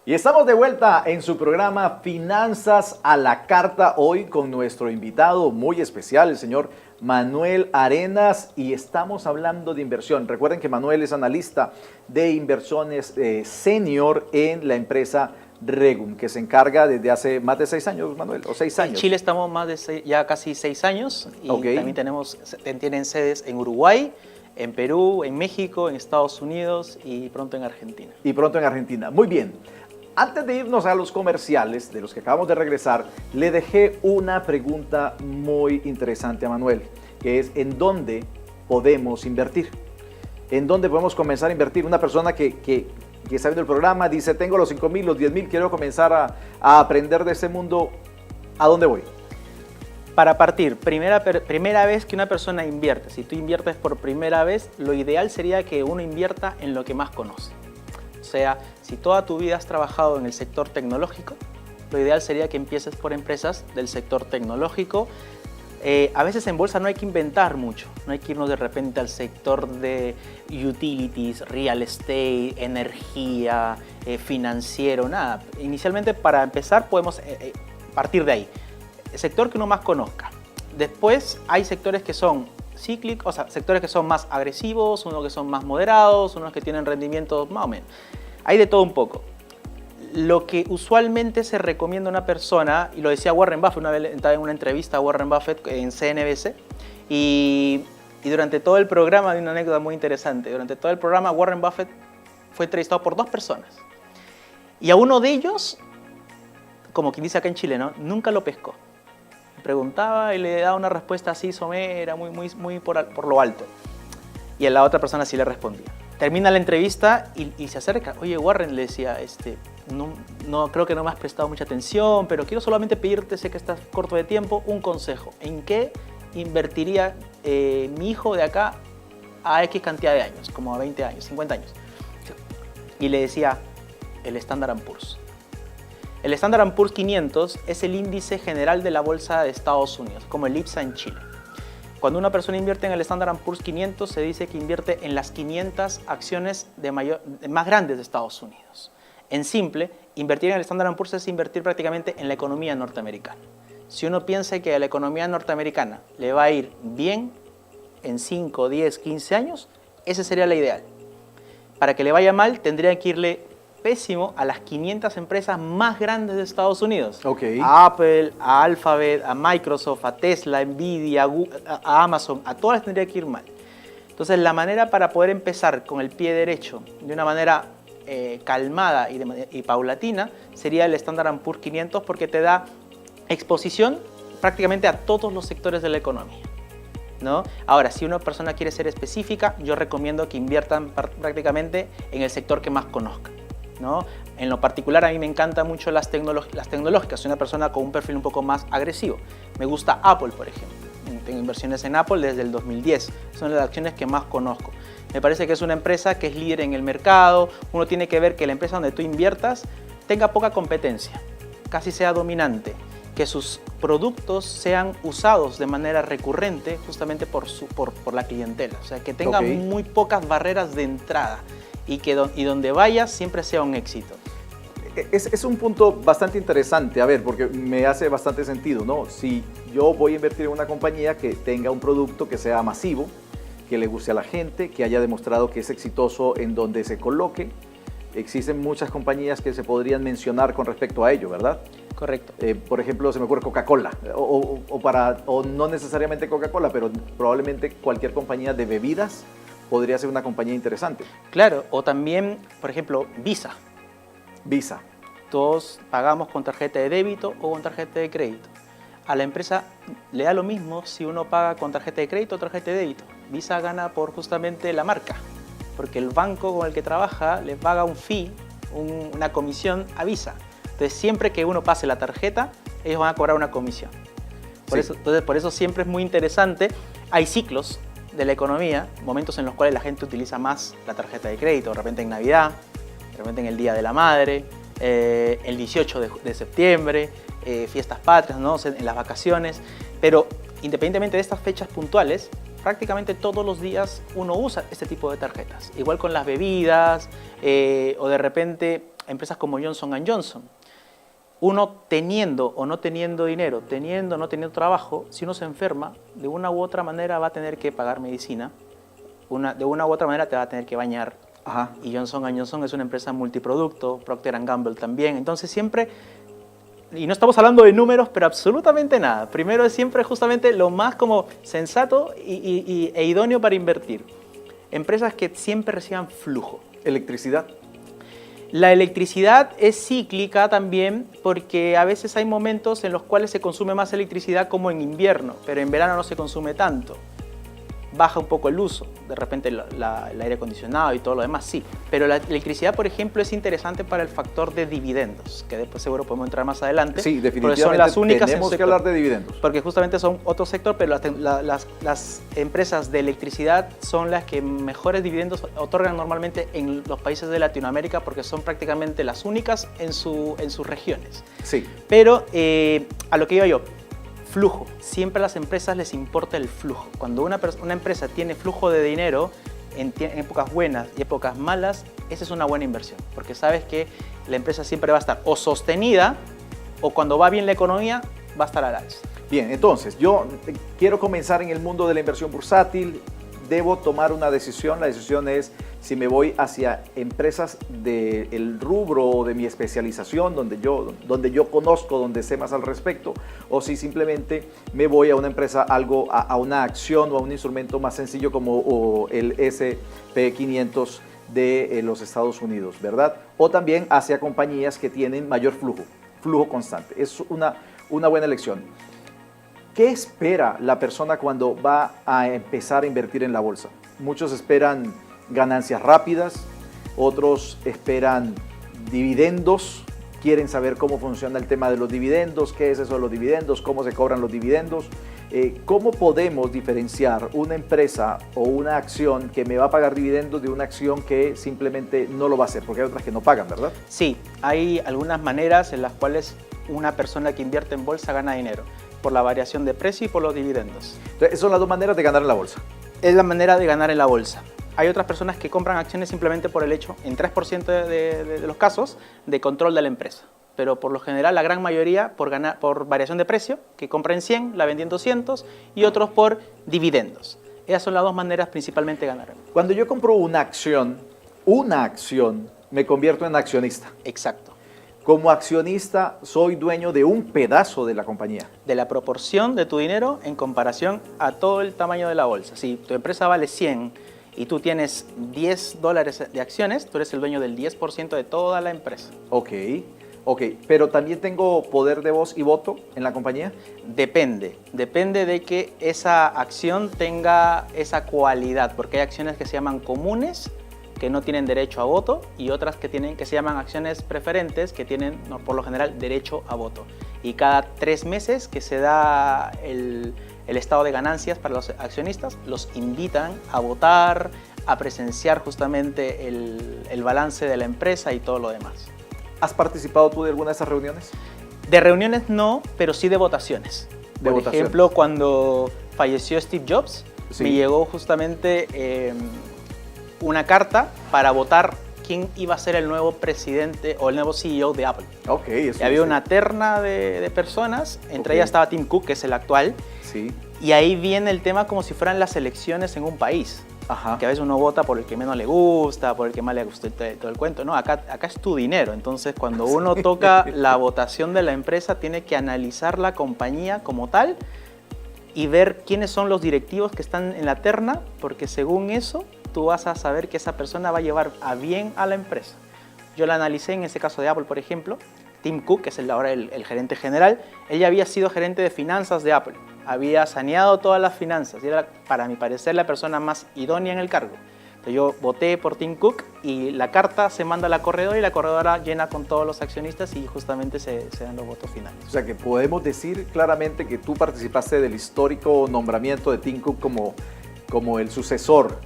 Y estamos de vuelta en su programa Finanzas a la Carta, hoy con nuestro invitado muy especial, el señor Manuel Arenas, y estamos hablando de inversión. Recuerden que Manuel es analista de inversiones senior en la empresa Regum, que se encarga desde hace más de 6 años, Manuel, o 6 años. En Chile estamos ya casi 6 años y Ok. también tienen sedes en Uruguay, en Perú, en México, en Estados Unidos y pronto en Argentina. Y pronto en Argentina. Muy bien. Antes de irnos a los comerciales, de los que acabamos de regresar, le dejé una pregunta muy interesante a Manuel, que es ¿en dónde podemos invertir? ¿En dónde podemos comenzar a invertir? Una persona que está viendo el programa dice, tengo los 5,000, los 10,000, quiero comenzar a aprender de este mundo, ¿a dónde voy? Para partir, primera vez que una persona invierte, si tú inviertes por primera vez, lo ideal sería que uno invierta en lo que más conoce. O sea, si toda tu vida has trabajado en el sector tecnológico, lo ideal sería que empieces por empresas del sector tecnológico. A veces en bolsa no hay que inventar mucho, no hay que irnos de repente al sector de utilities, real estate, energía, financiero, nada. Inicialmente, para empezar, podemos partir de ahí. El sector que uno más conozca. Después hay sectores que son cíclicos, o sea, sectores que son más agresivos, unos que son más moderados, unos que tienen rendimientos más o menos. Hay de todo un poco. Lo que usualmente se recomienda a una persona, y lo decía Warren Buffett, una vez estaba en una entrevista a Warren Buffett en CNBC, y durante todo el programa, hay una anécdota muy interesante, durante todo el programa Warren Buffett fue entrevistado por 2 personas, y a uno de ellos, como quien dice acá en Chile, ¿no?, nunca lo pescó. Preguntaba y le daba una respuesta así somera, muy por lo alto. Y a la otra persona sí le respondía. Termina la entrevista y se acerca. Oye, Warren, le decía, no creo que no me has prestado mucha atención, pero quiero solamente pedirte, sé que estás corto de tiempo, un consejo. ¿En qué invertiría mi hijo de acá a X cantidad de años, como a 20 años, 50 años? Y le decía, el Standard & Poor's. El Standard & Poor's 500 es el índice general de la bolsa de Estados Unidos, como el IPSA en Chile. Cuando una persona invierte en el Standard & Poor's 500, se dice que invierte en las 500 acciones más grandes de Estados Unidos. En simple, invertir en el Standard & Poor's es invertir prácticamente en la economía norteamericana. Si uno piensa que a la economía norteamericana le va a ir bien en 5, 10, 15 años, esa sería la ideal. Para que le vaya mal, tendría que irle pésimo a las 500 empresas más grandes de Estados Unidos. Okay. A Apple, a Alphabet, a Microsoft, a Tesla, Nvidia, a Amazon, a todas les tendría que ir mal. Entonces, la manera para poder empezar con el pie derecho, de una manera calmada y paulatina, sería el Standard & Poor's 500, porque te da exposición prácticamente a todos los sectores de la economía, ¿no? Ahora, si una persona quiere ser específica, yo recomiendo que inviertan prácticamente en el sector que más conozcan, ¿no? En lo particular, a mí me encantan mucho las tecnológicas. Soy una persona con un perfil un poco más agresivo. Me gusta Apple, por ejemplo. Tengo inversiones en Apple desde el 2010. Son las acciones que más conozco. Me parece que es una empresa que es líder en el mercado. Uno tiene que ver que la empresa donde tú inviertas tenga poca competencia, casi sea dominante, que sus productos sean usados de manera recurrente justamente por la clientela. O sea, que tenga muy pocas barreras de entrada y donde vaya siempre sea un éxito. Es un punto bastante interesante, a ver, porque me hace bastante sentido, ¿no? Si yo voy a invertir en una compañía que tenga un producto que sea masivo, que le guste a la gente, que haya demostrado que es exitoso en donde se coloque, existen muchas compañías que se podrían mencionar con respecto a ello, ¿verdad? Correcto. Por ejemplo, se me ocurre Coca-Cola, o no necesariamente Coca-Cola, pero probablemente cualquier compañía de bebidas podría ser una compañía interesante. Claro, o también, por ejemplo, Visa. Visa. Todos pagamos con tarjeta de débito o con tarjeta de crédito. A la empresa le da lo mismo si uno paga con tarjeta de crédito o tarjeta de débito. Visa gana por justamente la marca, porque el banco con el que trabaja le paga un fee, una comisión a Visa. Entonces, siempre que uno pase la tarjeta, ellos van a cobrar una comisión. Por eso siempre es muy interesante. Hay ciclos de la economía, momentos en los cuales la gente utiliza más la tarjeta de crédito, de repente en Navidad, de repente en el Día de la Madre, el 18 de septiembre, fiestas patrias, ¿no? En las vacaciones. Pero independientemente de estas fechas puntuales, prácticamente todos los días uno usa este tipo de tarjetas. Igual con las bebidas o de repente empresas como Johnson & Johnson. Uno teniendo o no teniendo dinero, teniendo o no teniendo trabajo, si uno se enferma, de una u otra manera va a tener que pagar medicina, de una u otra manera te va a tener que bañar. Ajá. Y Johnson & Johnson es una empresa multiproducto, Procter & Gamble también. Entonces siempre, y no estamos hablando de números, pero absolutamente nada. Primero es siempre justamente lo más como sensato e idóneo para invertir. Empresas que siempre reciban flujo. Electricidad. La electricidad es cíclica también porque a veces hay momentos en los cuales se consume más electricidad como en invierno, pero en verano no se consume tanto. Baja un poco el uso, de repente el aire acondicionado y todo lo demás, sí. Pero la electricidad, por ejemplo, es interesante para el factor de dividendos, que después seguro podemos entrar más adelante. Sí, definitivamente son las únicas tenemos que hablar de dividendos. Porque justamente son otro sector, pero las empresas de electricidad son las que mejores dividendos otorgan normalmente en los países de Latinoamérica porque son prácticamente las únicas en sus regiones. Sí. Pero a lo que iba yo, flujo. Siempre a las empresas les importa el flujo. Cuando una empresa tiene flujo de dinero en épocas buenas y épocas malas, esa es una buena inversión, porque sabes que la empresa siempre va a estar o sostenida o cuando va bien la economía va a estar al alza. Bien, entonces yo quiero comenzar en el mundo de la inversión bursátil. Debo tomar una decisión. La decisión es si me voy hacia empresas del rubro o de mi especialización, donde yo conozco, donde sé más al respecto, o si simplemente me voy a una empresa, a una acción o a un instrumento más sencillo como el S&P 500 de los Estados Unidos, ¿verdad? O también hacia compañías que tienen mayor flujo constante. Es una buena elección. ¿Qué espera la persona cuando va a empezar a invertir en la bolsa? Muchos esperan ganancias rápidas, otros esperan dividendos, quieren saber cómo funciona el tema de los dividendos, qué es eso de los dividendos, cómo se cobran los dividendos. ¿Cómo podemos diferenciar una empresa o una acción que me va a pagar dividendos de una acción que simplemente no lo va a hacer? Porque hay otras que no pagan, ¿verdad? Sí, hay algunas maneras en las cuales una persona que invierte en bolsa gana dinero, por la variación de precio y por los dividendos. Entonces, esas son las dos maneras de ganar en la bolsa. Es la manera de ganar en la bolsa. Hay otras personas que compran acciones simplemente por el hecho, en 3% de los casos, de control de la empresa. Pero por lo general, la gran mayoría por variación de precio, que compra en 100, la vende en 200, y otros por dividendos. Esas son las dos maneras principalmente de ganar. Cuando yo compro una acción, me convierto en accionista. Exacto. Como accionista, soy dueño de un pedazo de la compañía. De la proporción de tu dinero en comparación a todo el tamaño de la bolsa. Si tu empresa vale 100 y tú tienes $10 de acciones, tú eres el dueño del 10% de toda la empresa. Ok, pero también tengo poder de voz y voto en la compañía. Depende de que esa acción tenga esa cualidad, porque hay acciones que se llaman comunes, que no tienen derecho a voto, y otras que se llaman acciones preferentes, que tienen por lo general derecho a voto. Y cada 3 meses que se da el estado de ganancias para los accionistas, los invitan a votar, a presenciar justamente el balance de la empresa y todo lo demás. ¿Has participado tú de alguna de esas reuniones? De reuniones no, pero sí de votaciones. Por ejemplo, cuando falleció Steve Jobs, sí, me llegó justamente una carta para votar quién iba a ser el nuevo presidente o el nuevo CEO de Apple. Y había una terna de personas, entre ellas estaba Tim Cook, que es el actual. Sí. Y ahí viene el tema como si fueran las elecciones en un país. Ajá. Que a veces uno vota por el que menos le gusta, por el que más le gusta todo el cuento. No, acá es tu dinero. Entonces, cuando uno toca la votación de la empresa, tiene que analizar la compañía como tal y ver quiénes son los directivos que están en la terna, porque según eso, tú vas a saber que esa persona va a llevar a bien a la empresa. Yo la analicé en ese caso de Apple, por ejemplo. Tim Cook, que es ahora el gerente general, él ya había sido gerente de finanzas de Apple. Había saneado todas las finanzas y era, para mi parecer, la persona más idónea en el cargo. Entonces yo voté por Tim Cook y la carta se manda a la corredora y la corredora llena con todos los accionistas y justamente se dan los votos finales. O sea que podemos decir claramente que tú participaste del histórico nombramiento de Tim Cook como el sucesor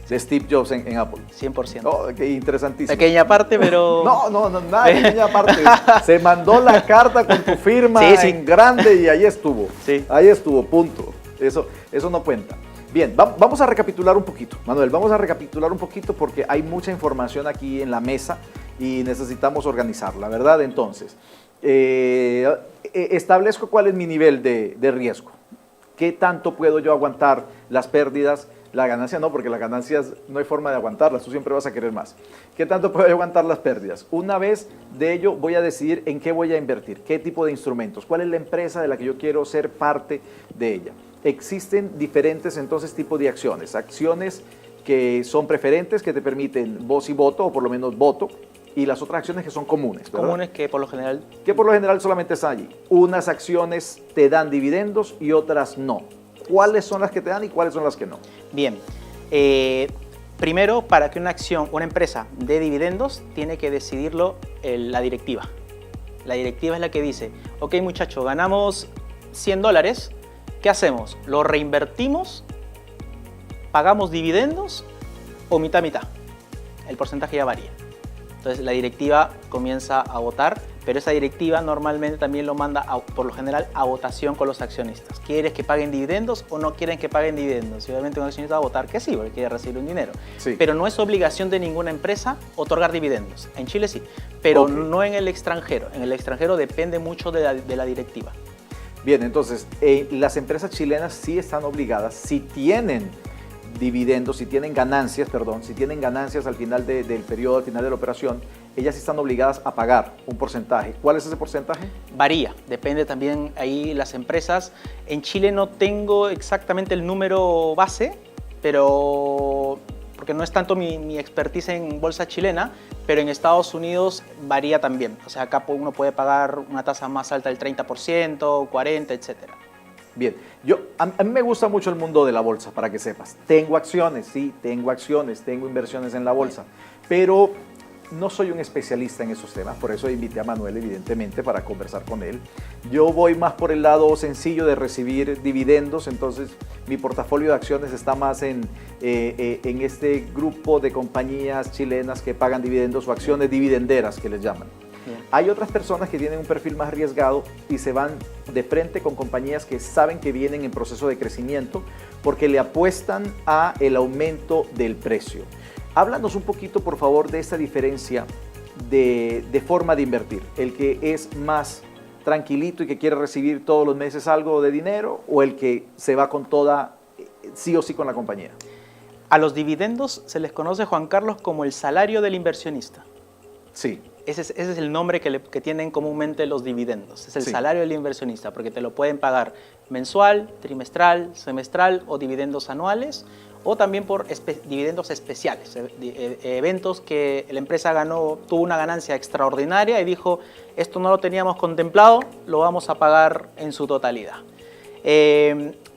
de Steve Jobs en Apple. 100%. Oh, qué interesantísimo. Pequeña parte, pero... No, nada de pequeña parte. Se mandó la carta con tu firma en grande y ahí estuvo. Sí. Ahí estuvo, punto. Eso no cuenta. Bien, vamos a recapitular un poquito. Manuel, vamos a recapitular un poquito porque hay mucha información aquí en la mesa y necesitamos organizarla, ¿verdad? Entonces, establezco cuál es mi nivel de riesgo. ¿Qué tanto puedo yo aguantar las pérdidas? La ganancia no, porque las ganancias no hay forma de aguantarlas, tú siempre vas a querer más. ¿Qué tanto puedo aguantar las pérdidas? Una vez de ello voy a decidir en qué voy a invertir, qué tipo de instrumentos, cuál es la empresa de la que yo quiero ser parte de ella. Existen diferentes entonces tipos de acciones, acciones que son preferentes, que te permiten voz y voto, o por lo menos voto, y las otras acciones que son comunes, ¿verdad? Comunes que por lo general... Que por lo general solamente están allí. Unas acciones te dan dividendos y otras no. ¿Cuáles son las que te dan y cuáles son las que no? Bien, primero, para que una empresa dé dividendos, tiene que decidirlo la directiva. La directiva es la que dice, ok muchacho, ganamos $100, ¿qué hacemos? ¿Lo reinvertimos? ¿Pagamos dividendos? ¿O mitad-mitad? El porcentaje ya varía. Entonces la directiva comienza a votar, pero esa directiva normalmente también lo manda, por lo general, a votación con los accionistas. ¿Quieres que paguen dividendos o no quieren que paguen dividendos? Y obviamente un accionista va a votar que sí, porque quiere recibir un dinero. Sí. Pero no es obligación de ninguna empresa otorgar dividendos. En Chile sí, pero no en el extranjero. En el extranjero depende mucho de la directiva. Bien, entonces, las empresas chilenas sí están obligadas, si tienen dividendos, si tienen ganancias al final del periodo, al final de la operación, ellas están obligadas a pagar un porcentaje. ¿Cuál es ese porcentaje? Varía, depende también ahí las empresas. En Chile no tengo exactamente el número base, pero porque no es tanto mi expertise en bolsa chilena, pero en Estados Unidos varía también. O sea, acá uno puede pagar una tasa más alta del 30%, 40%, etcétera. Bien, a mí me gusta mucho el mundo de la bolsa, para que sepas. Tengo acciones, sí, tengo inversiones en la bolsa, pero no soy un especialista en esos temas, por eso invité a Manuel, evidentemente, para conversar con él. Yo voy más por el lado sencillo de recibir dividendos, entonces mi portafolio de acciones está más en este grupo de compañías chilenas que pagan dividendos o acciones dividenderas que les llaman. Bien. Hay otras personas que tienen un perfil más arriesgado y se van de frente con compañías que saben que vienen en proceso de crecimiento porque le apuestan a el aumento del precio. Háblanos un poquito, por favor, de esta diferencia de forma de invertir. El que es más tranquilito y que quiere recibir todos los meses algo de dinero, o el que se va con toda, sí o sí, con la compañía. A los dividendos se les conoce, Juan Carlos, como el salario del inversionista. Sí. Ese es el nombre que tienen comúnmente los dividendos. Es el Sí. salario del inversionista, porque te lo pueden pagar mensual, trimestral, semestral o dividendos anuales, o también por dividendos especiales, eventos que la empresa tuvo una ganancia extraordinaria y dijo, esto no lo teníamos contemplado, lo vamos a pagar en su totalidad.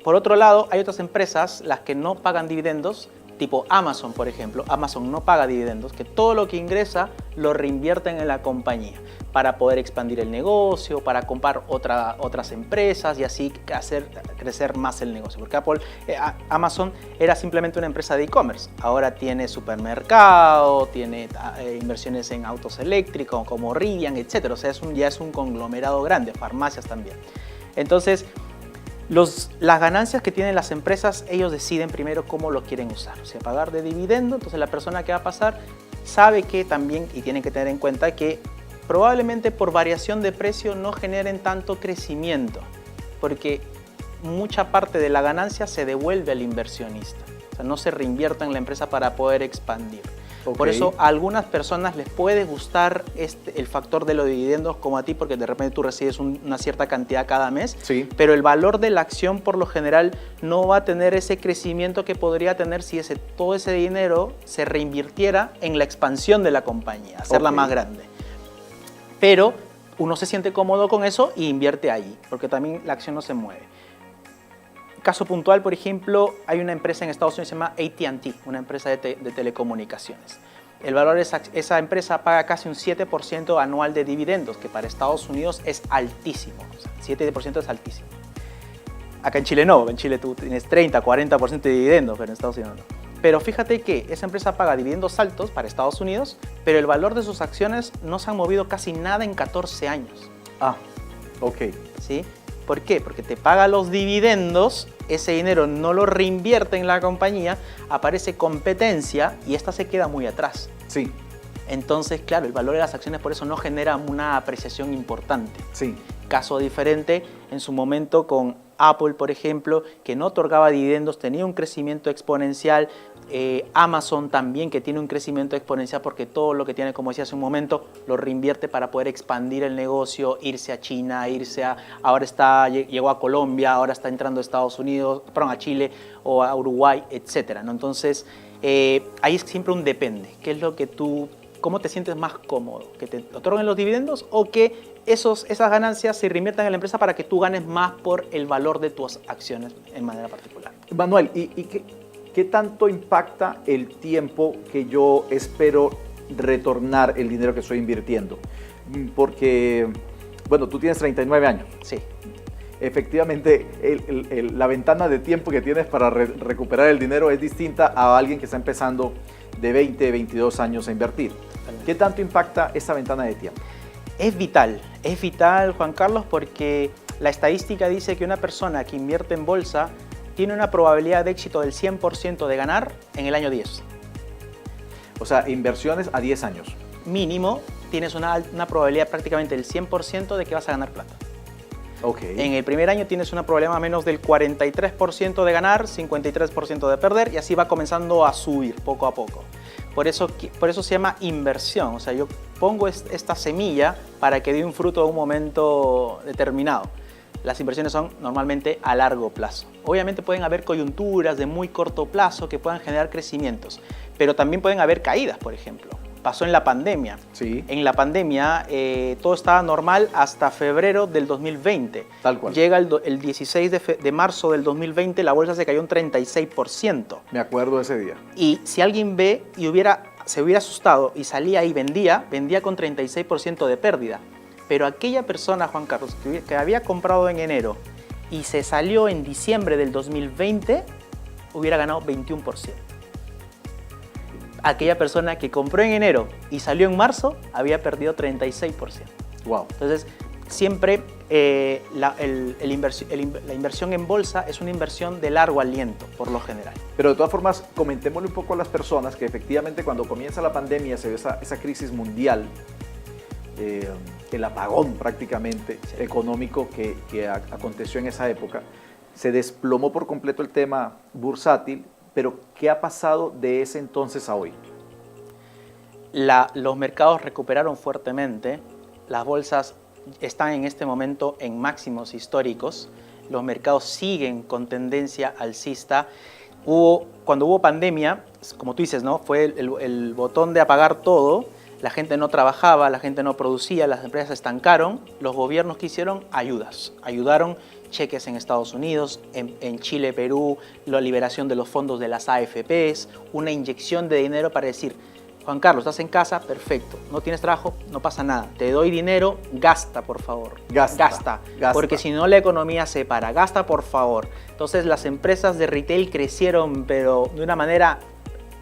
Por otro lado, hay otras empresas, las que no pagan dividendos, tipo Amazon, por ejemplo. Amazon no paga dividendos, que todo lo que ingresa lo reinvierten en la compañía para poder expandir el negocio, para comprar otras empresas y así hacer crecer más el negocio. Porque Amazon era simplemente una empresa de e-commerce. Ahora tiene supermercado, tiene inversiones en autos eléctricos como Rivian, etc. O sea, ya es un conglomerado grande, farmacias también. Entonces, las ganancias que tienen las empresas, ellos deciden primero cómo lo quieren usar. O sea, pagar de dividendo, entonces la persona que va a pasar sabe que también, y tienen que tener en cuenta que probablemente por variación de precio no generen tanto crecimiento, porque mucha parte de la ganancia se devuelve al inversionista. O sea, no se reinvierte en la empresa para poder expandir. Okay. Por eso a algunas personas les puede gustar el factor de los dividendos como a ti, porque de repente tú recibes una cierta cantidad cada mes, Sí. pero el valor de la acción por lo general no va a tener ese crecimiento que podría tener si todo ese dinero se reinvirtiera en la expansión de la compañía, hacerla Ok. más grande. Pero uno se siente cómodo con eso y invierte allí, porque también la acción no se mueve. Caso puntual, por ejemplo, hay una empresa en Estados Unidos que se llama AT&T, una empresa de telecomunicaciones. El valor de esa empresa paga casi un 7% anual de dividendos, que para Estados Unidos es altísimo. O sea, 7% es altísimo. Acá en Chile no, en Chile tú tienes 30, 40% de dividendos, pero en Estados Unidos no. Pero fíjate que esa empresa paga dividendos altos para Estados Unidos, pero el valor de sus acciones no se han movido casi nada en 14 años. Ah, ok. ¿Sí? ¿Por qué? Porque te paga los dividendos, ese dinero no lo reinvierte en la compañía, aparece competencia y esta se queda muy atrás. Sí, Entonces, claro, el valor de las acciones por eso no genera una apreciación importante. sí. Caso diferente en su momento con Apple, por ejemplo, que no otorgaba dividendos, tenía un crecimiento exponencial. Amazon también, que tiene un crecimiento exponencial porque todo lo que tiene, como decía hace un momento, lo reinvierte para poder expandir el negocio, irse a China, ahora llegó a Colombia, ahora está entrando a Estados Unidos, a Chile o a Uruguay, etc. ¿no? Entonces, ahí es siempre un depende. ¿Qué es lo que cómo te sientes más cómodo? ¿Que te otorguen los dividendos o que esas ganancias se reinviertan en la empresa para que tú ganes más por el valor de tus acciones en manera particular? Manuel, ¿y qué tanto impacta el tiempo que yo espero retornar el dinero que estoy invirtiendo? Porque, bueno, tú tienes 39 años. Sí. Efectivamente, la ventana de tiempo que tienes para recuperar el dinero es distinta a alguien que está empezando de 20, 22 años a invertir. Totalmente. ¿Qué tanto impacta esa ventana de tiempo? Es vital, Juan Carlos, porque la estadística dice que una persona que invierte en bolsa tiene una probabilidad de éxito del 100% de ganar en el año 10. O sea, inversiones a 10 años. Mínimo, tienes una probabilidad prácticamente del 100% de que vas a ganar plata. Ok. En el primer año tienes una probabilidad más o menos del 43% de ganar, 53% de perder, y así va comenzando a subir poco a poco. Por eso se llama inversión. O sea, yo pongo esta semilla para que dé un fruto en un momento determinado. Las inversiones son normalmente a largo plazo. Obviamente pueden haber coyunturas de muy corto plazo que puedan generar crecimientos, pero también pueden haber caídas, por ejemplo. Pasó en la pandemia. Sí. En la pandemia todo estaba normal hasta febrero del 2020. Tal cual. Llega el 16 de marzo del 2020, la bolsa se cayó un 36%. Me acuerdo de ese día. Y si alguien ve y hubiera se hubiera asustado y salía y vendía con 36% de pérdida. Pero aquella persona, Juan Carlos, que había comprado en enero y se salió en diciembre del 2020, hubiera ganado 21%. Aquella persona que compró en enero y salió en marzo, había perdido 36%. Wow. Entonces, siempre la inversión en bolsa es una inversión de largo aliento, por lo general. Pero de todas formas, comentémosle un poco a las personas que efectivamente cuando comienza la pandemia se ve esa crisis mundial, el apagón prácticamente económico que aconteció en esa época. Se desplomó por completo el tema bursátil, pero ¿qué ha pasado de ese entonces a hoy? Los mercados recuperaron fuertemente, las bolsas están en este momento en máximos históricos, los mercados siguen con tendencia alcista. Cuando hubo pandemia, como tú dices, ¿no? Fue el botón de apagar todo, la gente no trabajaba, la gente no producía, las empresas se estancaron, los gobiernos que hicieron ayudaron cheques en Estados Unidos, en Chile, Perú, la liberación de los fondos de las AFPs, una inyección de dinero para decir, Juan Carlos, estás en casa, perfecto, no tienes trabajo, no pasa nada, te doy dinero, gasta por favor, gasta, porque si no la economía se para, gasta por favor. Entonces las empresas de retail crecieron, pero de una manera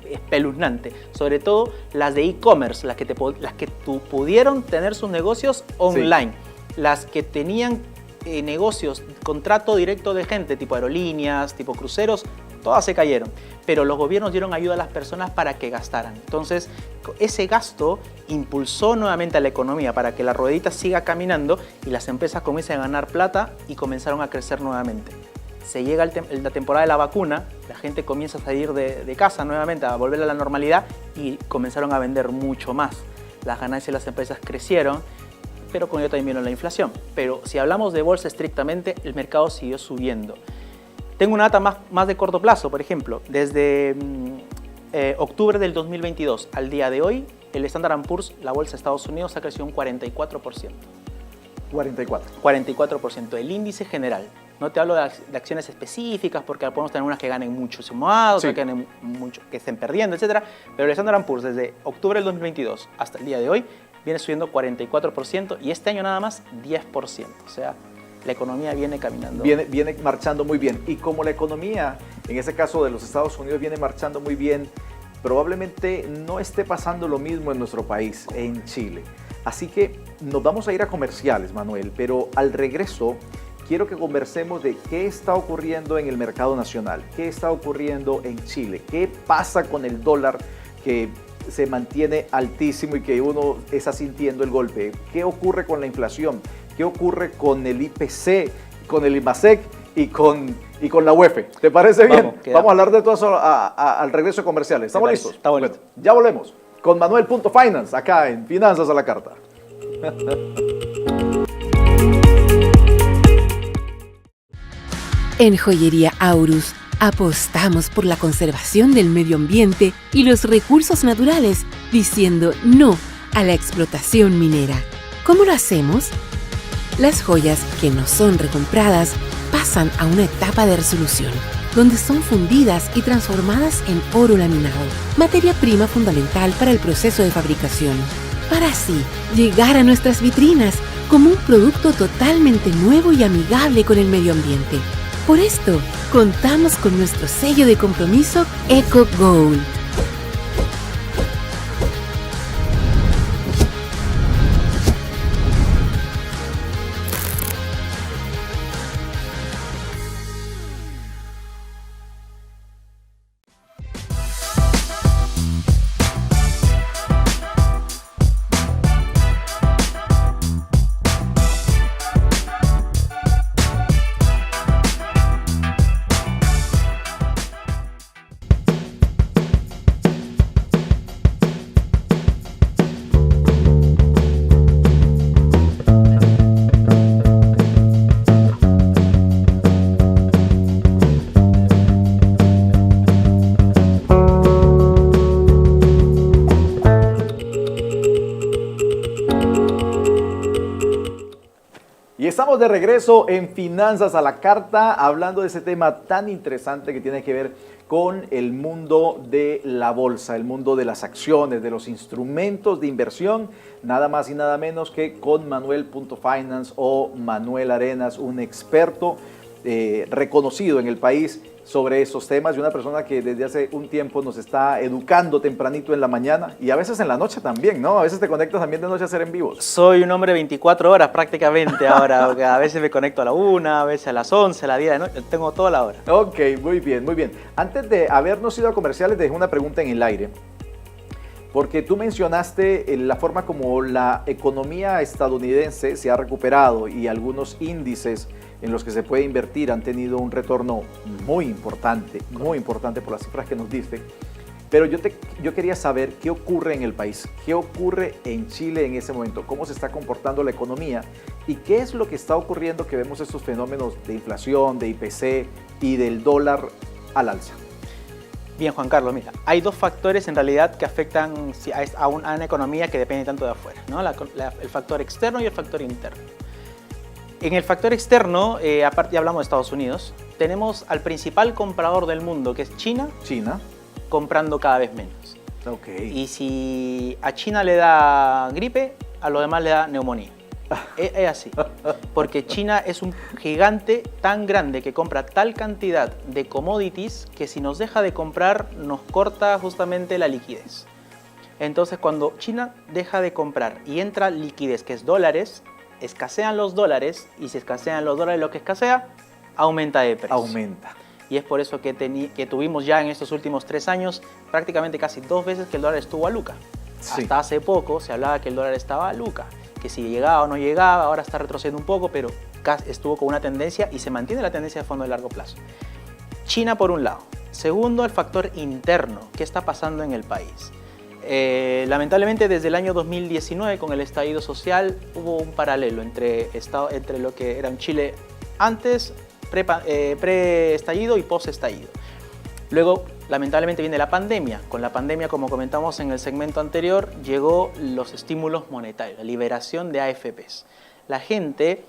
espeluznante, sobre todo las de e-commerce, las que pudieron tener sus negocios online, sí. Las que tenían negocios, contrato directo de gente, tipo aerolíneas, tipo cruceros, todas se cayeron, pero los gobiernos dieron ayuda a las personas para que gastaran. Entonces, ese gasto impulsó nuevamente a la economía para que la ruedita siga caminando y las empresas comiencen a ganar plata y comenzaron a crecer nuevamente. Se llega la temporada de la vacuna, la gente comienza a salir de casa nuevamente, a volver a la normalidad y comenzaron a vender mucho más. Las ganancias de las empresas crecieron, pero con ello también vino la inflación. Pero si hablamos de bolsa estrictamente, el mercado siguió subiendo. Tengo una data más de corto plazo, por ejemplo, desde octubre del 2022 al día de hoy, el Standard & Poor's, la bolsa de Estados Unidos, ha crecido un 44%. 44%, el índice general. No te hablo de acciones específicas porque podemos tener unas que ganen mucho sumado, otras que ganen mucho, que estén perdiendo, etc. Pero el Standard & Poor's desde octubre del 2022 hasta el día de hoy viene subiendo 44% y este año nada más 10%. O sea, la economía viene caminando. Viene marchando muy bien. Y como la economía, en ese caso de los Estados Unidos, viene marchando muy bien, probablemente no esté pasando lo mismo en nuestro país, en Chile. Así que nos vamos a ir a comerciales, Manuel, pero al regreso quiero que conversemos de qué está ocurriendo en el mercado nacional, qué está ocurriendo en Chile, qué pasa con el dólar que se mantiene altísimo y que uno está sintiendo el golpe, qué ocurre con la inflación, qué ocurre con el IPC, con el IMASEC y con la UEF. ¿Te parece bien? Vamos a hablar de todo eso al regreso de comerciales. ¿Estamos listos? Está bonito. Bueno, ya volvemos con Manuel.finance acá en Finanzas a la Carta. En Joyería Aurus apostamos por la conservación del medio ambiente y los recursos naturales, diciendo no a la explotación minera. ¿Cómo lo hacemos? Las joyas que no son recompradas pasan a una etapa de resolución, donde son fundidas y transformadas en oro laminado, materia prima fundamental para el proceso de fabricación, para así llegar a nuestras vitrinas como un producto totalmente nuevo y amigable con el medio ambiente. Por esto, contamos con nuestro sello de compromiso Eco Gold. Estamos de regreso en Finanzas a la Carta, hablando de ese tema tan interesante que tiene que ver con el mundo de la bolsa, el mundo de las acciones, de los instrumentos de inversión, nada más y nada menos que con Manuel.finance o Manuel Arenas, un experto reconocido en el país sobre esos temas y una persona que desde hace un tiempo nos está educando tempranito en la mañana y a veces en la noche también, ¿no? A veces te conectas también de noche a hacer en vivos. Soy un hombre de 24 horas prácticamente ahora, porque a veces me conecto a la 1, a veces a las 11, a la 10 de noche, tengo toda la hora. Ok, muy bien, muy bien. Antes de habernos ido a comerciales, dejé una pregunta en el aire. Porque tú mencionaste la forma como la economía estadounidense se ha recuperado y algunos índices en los que se puede invertir han tenido un retorno muy importante por las cifras que nos diste. Pero yo quería saber qué ocurre en el país, qué ocurre en Chile en ese momento, cómo se está comportando la economía y qué es lo que está ocurriendo que vemos estos fenómenos de inflación, de IPC y del dólar al alza. Bien, Juan Carlos, mira, hay dos factores en realidad que afectan a una economía que depende tanto de afuera, ¿no? El factor externo y el factor interno. En el factor externo, aparte ya hablamos de Estados Unidos, tenemos al principal comprador del mundo, que es China, comprando cada vez menos. Okay. Y si a China le da gripe, a los demás le da neumonía. Es así, porque China es un gigante tan grande que compra tal cantidad de commodities que si nos deja de comprar nos corta justamente la liquidez. Entonces cuando China deja de comprar y entra liquidez, que es dólares, escasean los dólares y si escasean los dólares lo que escasea, aumenta de precio. Aumenta. Y es por eso que tuvimos ya en estos últimos 3 años prácticamente casi 2 veces que el dólar estuvo a Luca. Sí. Hasta hace poco se hablaba que el dólar estaba a Luca, que si llegaba o no llegaba, ahora está retrocediendo un poco, pero estuvo con una tendencia y se mantiene la tendencia de fondo de largo plazo. China por un lado. Segundo, el factor interno. ¿Qué está pasando en el país? Lamentablemente desde el año 2019 con el estallido social hubo un paralelo entre lo que era en Chile antes, pre-estallido y post-estallido. Luego, lamentablemente viene la pandemia. Con la pandemia, como comentamos en el segmento anterior, llegó los estímulos monetarios, la liberación de AFPs. La gente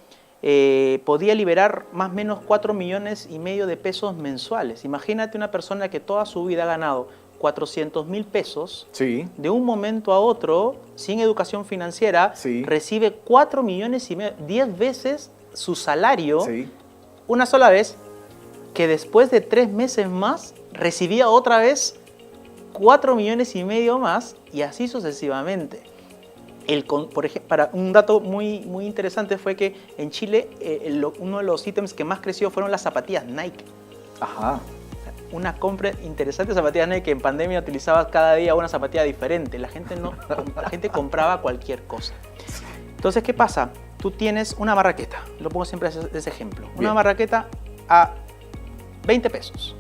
podía liberar más o menos 4,5 millones de pesos mensuales. Imagínate una persona que toda su vida ha ganado 400,000 pesos, sí, de un momento a otro, sin educación financiera, sí, recibe 4,5 millones, 10 veces su salario, sí, una sola vez, que después de 3 meses más recibía otra vez 4,5 millones más y así sucesivamente. Por ejemplo, para un dato muy interesante fue que en Chile uno de los ítems que más creció fueron las zapatillas Nike. Ajá. Una compra interesante de zapatillas Nike, que en pandemia utilizaba cada día una zapatilla diferente. La gente compraba cualquier cosa. Entonces, ¿qué pasa? Tú tienes una marraqueta, lo pongo siempre ese ejemplo. Bien. Una marraqueta a 20 pesos.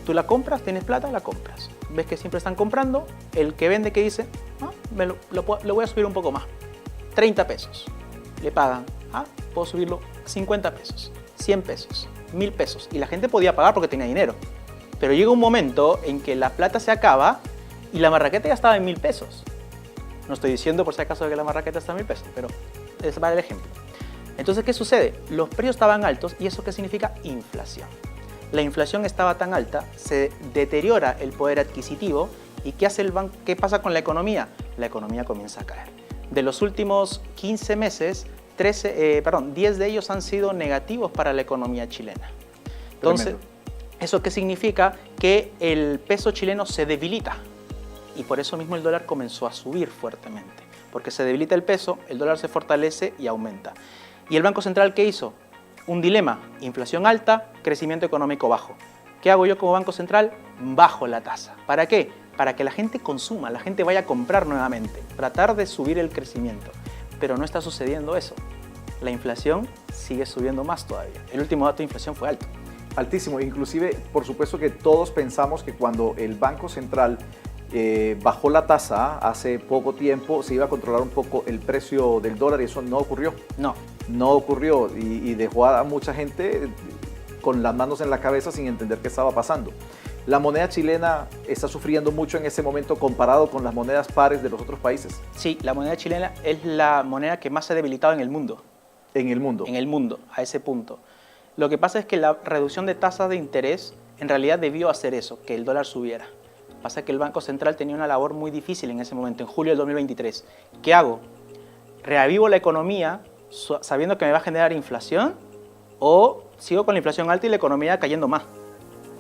Tú la compras, tienes plata, la compras. Ves que siempre están comprando. El que vende, que dice, lo voy a subir un poco más. 30 pesos. Le pagan. Puedo subirlo 50 pesos, 100 pesos, 1,000 pesos. Y la gente podía pagar porque tenía dinero. Pero llega un momento en que la plata se acaba y la marraqueta ya estaba en 1,000 pesos. No estoy diciendo por si acaso que la marraqueta está en 1,000 pesos, pero ese va el ejemplo. Entonces, ¿qué sucede? Los precios estaban altos y ¿eso qué significa? Inflación. La inflación estaba tan alta, se deteriora el poder adquisitivo y ¿qué hace el banco? ¿Qué pasa con la economía? La economía comienza a caer. De los últimos 15 meses, 10 de ellos han sido negativos para la economía chilena. Entonces, tremendo. ¿Eso qué significa? Que el peso chileno se debilita y por eso mismo el dólar comenzó a subir fuertemente. Porque se debilita el peso, el dólar se fortalece y aumenta. ¿Y el Banco Central qué hizo? Un dilema, inflación alta, crecimiento económico bajo. ¿Qué hago yo como Banco Central? Bajo la tasa. ¿Para qué? Para que la gente consuma, la gente vaya a comprar nuevamente, tratar de subir el crecimiento. Pero no está sucediendo eso. La inflación sigue subiendo más todavía. El último dato de inflación fue alto. Altísimo. Inclusive, por supuesto que todos pensamos que cuando el Banco Central bajó la tasa hace poco tiempo, se iba a controlar un poco el precio del dólar y eso no ocurrió. No ocurrió y dejó a mucha gente con las manos en la cabeza sin entender qué estaba pasando. ¿La moneda chilena está sufriendo mucho en ese momento comparado con las monedas pares de los otros países? Sí, la moneda chilena es la moneda que más se ha debilitado en el mundo. En el mundo. En el mundo, a ese punto. Lo que pasa es que la reducción de tasas de interés en realidad debió hacer eso, que el dólar subiera. Pasa que el Banco Central tenía una labor muy difícil en ese momento, en julio del 2023. ¿Qué hago? ¿Reavivo la economía sabiendo que me va a generar inflación o sigo con la inflación alta y la economía cayendo más?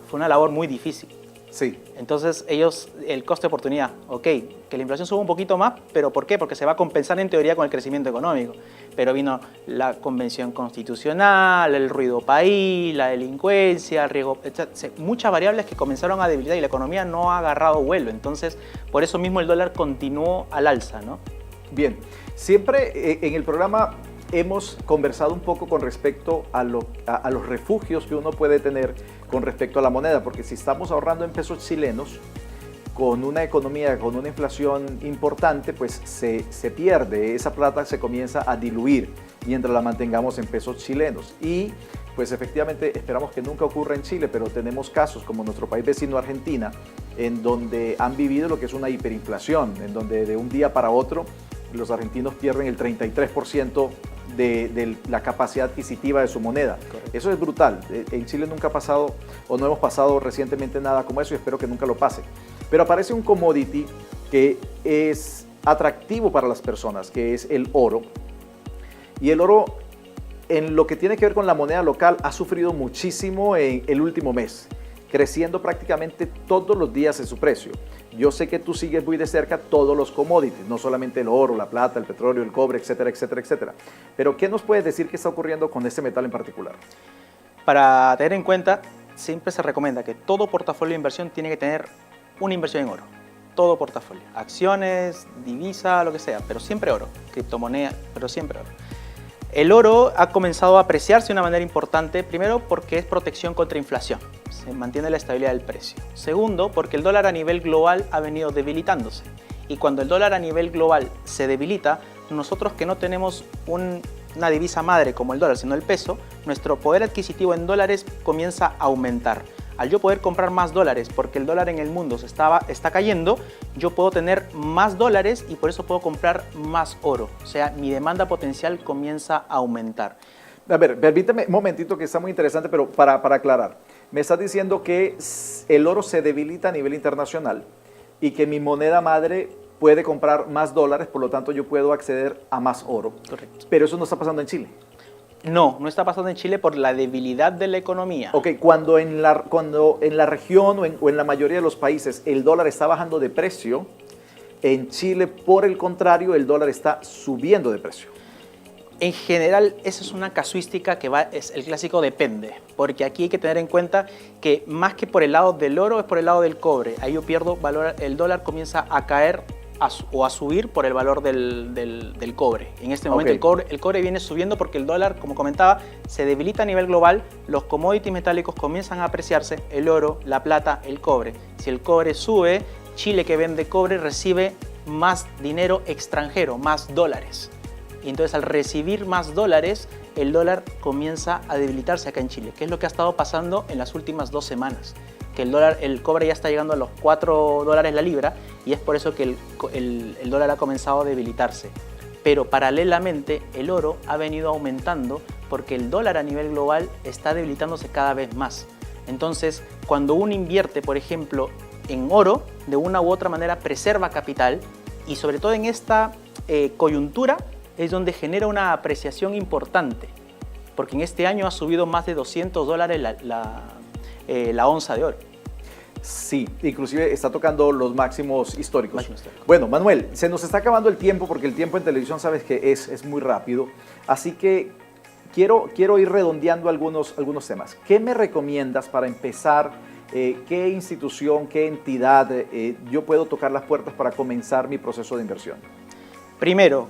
Fue una labor muy difícil. Sí. Entonces ellos, el coste de oportunidad, ok, que la inflación suba un poquito más, pero ¿por qué? Porque se va a compensar en teoría con el crecimiento económico. Pero vino la convención constitucional, el ruido país, la delincuencia, el riesgo, etc. Muchas variables que comenzaron a debilitar y la economía no ha agarrado vuelo. Entonces, por eso mismo el dólar continuó al alza, ¿no? Bien, siempre en el programa hemos conversado un poco con respecto a los refugios que uno puede tener con respecto a la moneda, porque si estamos ahorrando en pesos chilenos, con una economía, con una inflación importante, pues se pierde, esa plata se comienza a diluir mientras la mantengamos en pesos chilenos. Y pues efectivamente esperamos que nunca ocurra en Chile, pero tenemos casos como nuestro país vecino Argentina, en donde han vivido lo que es una hiperinflación, en donde de un día para otro los argentinos pierden el 33% de la capacidad adquisitiva de su moneda. Correcto. Eso es brutal. En Chile nunca ha pasado o no hemos pasado recientemente nada como eso y espero que nunca lo pase. Pero aparece un commodity que es atractivo para las personas, que es el oro. Y el oro, en lo que tiene que ver con la moneda local, ha sufrido muchísimo en el último mes, creciendo prácticamente todos los días en su precio. Yo sé que tú sigues muy de cerca todos los commodities, no solamente el oro, la plata, el petróleo, el cobre, etcétera, etcétera, etcétera. Pero ¿qué nos puedes decir que está ocurriendo con este metal en particular? Para tener en cuenta, siempre se recomienda que todo portafolio de inversión tiene que tener una inversión en oro. Todo portafolio, acciones, divisa, lo que sea, pero siempre oro, criptomoneda, pero siempre oro. El oro ha comenzado a apreciarse de una manera importante, primero porque es protección contra inflación, se mantiene la estabilidad del precio. Segundo, porque el dólar a nivel global ha venido debilitándose. Y cuando el dólar a nivel global se debilita, nosotros que no tenemos una divisa madre como el dólar, sino el peso, nuestro poder adquisitivo en dólares comienza a aumentar. Al yo poder comprar más dólares porque el dólar en el mundo está cayendo, yo puedo tener más dólares y por eso puedo comprar más oro. O sea, mi demanda potencial comienza a aumentar. A ver, permíteme un momentito que está muy interesante, pero para aclarar. Me estás diciendo que el oro se debilita a nivel internacional y que mi moneda madre puede comprar más dólares, por lo tanto yo puedo acceder a más oro. Correcto. Pero eso no está pasando en Chile. No está pasando en Chile por la debilidad de la economía. Ok, cuando en la región o en la mayoría de los países el dólar está bajando de precio, en Chile, por el contrario, el dólar está subiendo de precio. En general, esa es una casuística que es el clásico depende, porque aquí hay que tener en cuenta que más que por el lado del oro es por el lado del cobre. Ahí yo pierdo valor, el dólar comienza a caer o a subir por el valor del cobre. En este momento el cobre viene subiendo porque el dólar, como comentaba, se debilita a nivel global, los commodities metálicos comienzan a apreciarse, el oro, la plata, el cobre. Si el cobre sube, Chile que vende cobre recibe más dinero extranjero, más dólares. Y entonces al recibir más dólares, el dólar comienza a debilitarse acá en Chile, que es lo que ha estado pasando en las últimas 2 semanas. Que el cobre ya está llegando a los $4 la libra y es por eso que el dólar ha comenzado a debilitarse. Pero paralelamente el oro ha venido aumentando porque el dólar a nivel global está debilitándose cada vez más. Entonces, cuando uno invierte, por ejemplo, en oro, de una u otra manera preserva capital y sobre todo en esta coyuntura es donde genera una apreciación importante. Porque en este año ha subido más de $200 la onza de oro. Sí, inclusive está tocando los máximos históricos. Bueno, Manuel, se nos está acabando el tiempo porque el tiempo en televisión sabes que es muy rápido. Así que quiero ir redondeando algunos temas. ¿Qué me recomiendas para empezar? ¿Qué institución, qué entidad yo puedo tocar las puertas para comenzar mi proceso de inversión? Primero,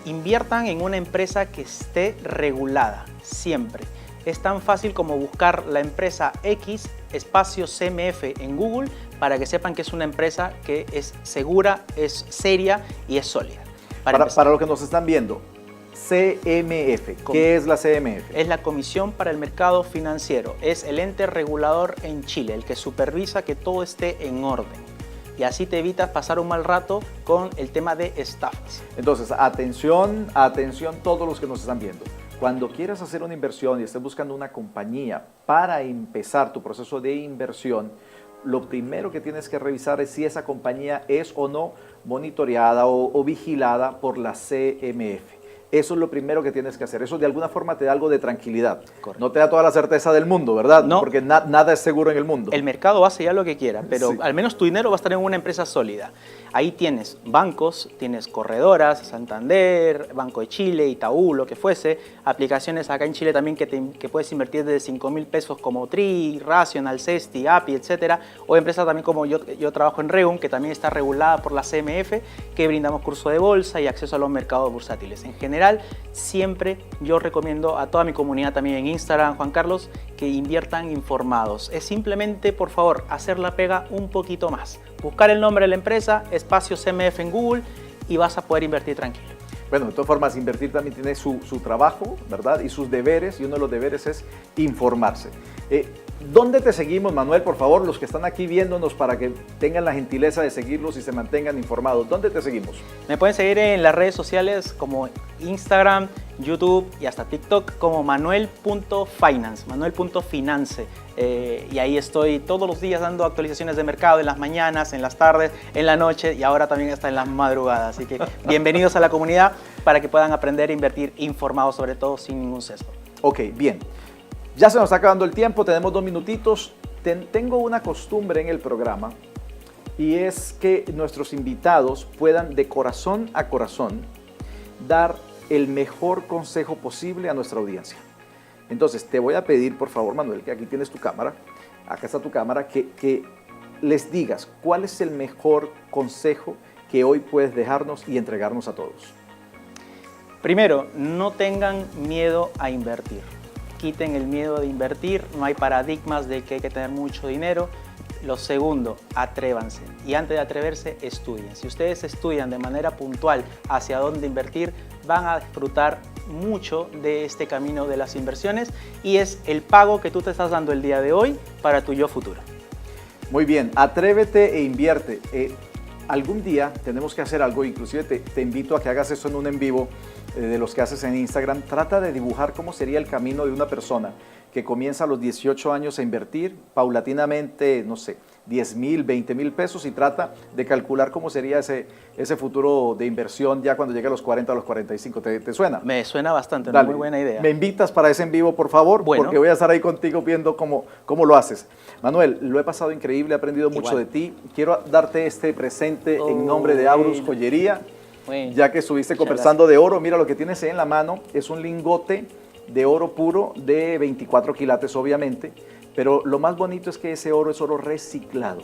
inviertan en una empresa que esté regulada, siempre. Es tan fácil como buscar la empresa X espacio CMF en Google para que sepan que es una empresa que es segura, es seria y es sólida. Para los que nos están viendo, CMF, ¿qué es la CMF? Es la Comisión para el Mercado Financiero, es el ente regulador en Chile, el que supervisa que todo esté en orden. Y así te evitas pasar un mal rato con el tema de estafas. Entonces, atención todos los que nos están viendo. Cuando quieras hacer una inversión y estés buscando una compañía para empezar tu proceso de inversión, lo primero que tienes que revisar es si esa compañía es o no monitoreada o vigilada por la CMF. Eso es lo primero que tienes que hacer. Eso de alguna forma te da algo de tranquilidad. Correcto. No te da toda la certeza del mundo, ¿verdad? No. Porque nada es seguro en el mundo. El mercado hace ya lo que quiera, pero Sí. al menos tu dinero va a estar en una empresa sólida. Ahí tienes bancos, tienes corredoras, Santander, Banco de Chile, Itaú, lo que fuese. Aplicaciones acá en Chile también que puedes invertir desde 5.000 pesos como Tri, Rational, Cesti, API, etcétera. O empresas también como yo trabajo en Reum, que también está regulada por la CMF, que brindamos curso de bolsa y acceso a los mercados bursátiles. En general, siempre yo recomiendo a toda mi comunidad también en Instagram, Juan Carlos, que inviertan informados. Es simplemente, por favor, hacer la pega un poquito más. Buscar el nombre de la empresa, espacio CMF en Google y vas a poder invertir tranquilo. Bueno, de todas formas, invertir también tiene su trabajo, ¿verdad? Y sus deberes, y uno de los deberes es informarse. ¿Dónde te seguimos, Manuel? Por favor, los que están aquí viéndonos, para que tengan la gentileza de seguirlos y se mantengan informados. ¿Dónde te seguimos? Me pueden seguir en las redes sociales como Instagram, YouTube y hasta TikTok como manuel.finance, manuel.finance. Y ahí estoy todos los días dando actualizaciones de mercado en las mañanas, en las tardes, en la noche y ahora también hasta en las madrugadas. Así que bienvenidos a la comunidad para que puedan aprender a invertir informados, sobre todo sin ningún sesgo. Ok, bien. Ya se nos está acabando el tiempo, tenemos 2 minutitos. Tengo una costumbre en el programa y es que nuestros invitados puedan de corazón a corazón dar el mejor consejo posible a nuestra audiencia. Entonces, te voy a pedir, por favor, Manuel, que aquí tienes tu cámara, acá está tu cámara, que les digas cuál es el mejor consejo que hoy puedes dejarnos y entregarnos a todos. Primero, no tengan miedo a invertir. Quiten el miedo de invertir, no hay paradigmas de que hay que tener mucho dinero. Lo segundo, atrévanse. Y antes de atreverse, estudien. Si ustedes estudian de manera puntual hacia dónde invertir, van a disfrutar mucho de este camino de las inversiones y es el pago que tú te estás dando el día de hoy para tu yo futuro. Muy bien, atrévete e invierte. Algún día tenemos que hacer algo, inclusive te invito a que hagas eso en un en vivo de los que haces en Instagram. Trata de dibujar cómo sería el camino de una persona que comienza a los 18 años a invertir paulatinamente, no sé, 10,000, 20,000 pesos y trata de calcular cómo sería ese futuro de inversión ya cuando llegue a los 40, a los 45. ¿Te suena? Me suena bastante, Dale. una muy buena idea. ¿Me invitas para ese en vivo, por favor? Bueno. Porque voy a estar ahí contigo viendo cómo lo haces. Manuel, lo he pasado increíble, he aprendido mucho de ti. Quiero darte este presente en nombre de Aurus Joyería, ya que estuviste conversando de oro. Mira, lo que tienes en la mano es un lingote de oro puro de 24 quilates, obviamente, pero lo más bonito es que ese oro es oro reciclado.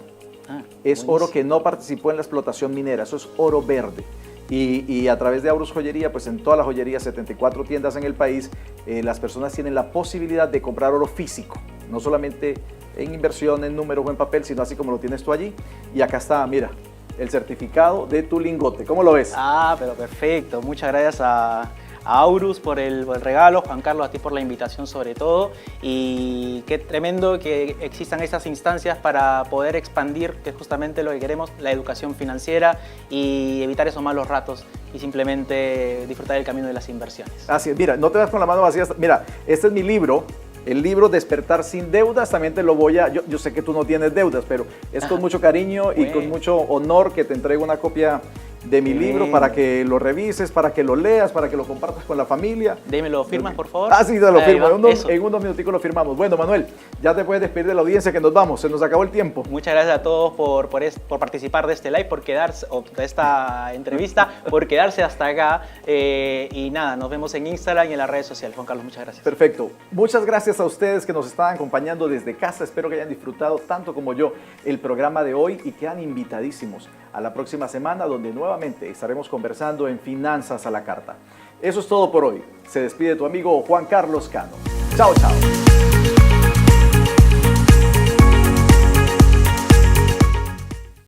Es buenísimo. oro que no participó en la explotación minera, eso es oro verde. Y a través de Aurus Joyería, pues en todas las joyerías, 74 tiendas en el país, las personas tienen la posibilidad de comprar oro físico, no solamente en inversión, en números o en papel, sino así como lo tienes tú allí. Y acá está, mira, el certificado de tu lingote. ¿Cómo lo ves? Pero perfecto. Muchas gracias a Aurus por el regalo, Juan Carlos, a ti por la invitación sobre todo, y qué tremendo que existan estas instancias para poder expandir, que es justamente lo que queremos, la educación financiera y evitar esos malos ratos y simplemente disfrutar del camino de las inversiones. Así es, mira, no te das con la mano vacía. Mira, este es mi libro. El libro Despertar sin deudas, también te lo voy a... Yo sé que tú no tienes deudas, pero es con mucho cariño y con mucho honor que te entrego una copia de mi libro para que lo revises, para que lo leas, para que lo compartas con la familia. Démelo, ¿firmas, por favor? Ah, sí, te lo firmo. En En unos minuticos lo firmamos. Bueno, Manuel, ya te puedes despedir de la audiencia, que nos vamos. Se nos acabó el tiempo. Muchas gracias a todos por participar de este live, por quedarse, o de esta entrevista, por quedarse hasta acá. Y nada, nos vemos en Instagram y en las redes sociales. Juan Carlos, muchas gracias. Perfecto. Muchas gracias a ustedes que nos están acompañando desde casa. Espero que hayan disfrutado tanto como yo el programa de hoy y quedan invitadísimos a la próxima semana, donde nuevamente estaremos conversando en Finanzas a la Carta. Eso es todo por hoy. Se despide tu amigo Juan Carlos Cano. Chao, chao.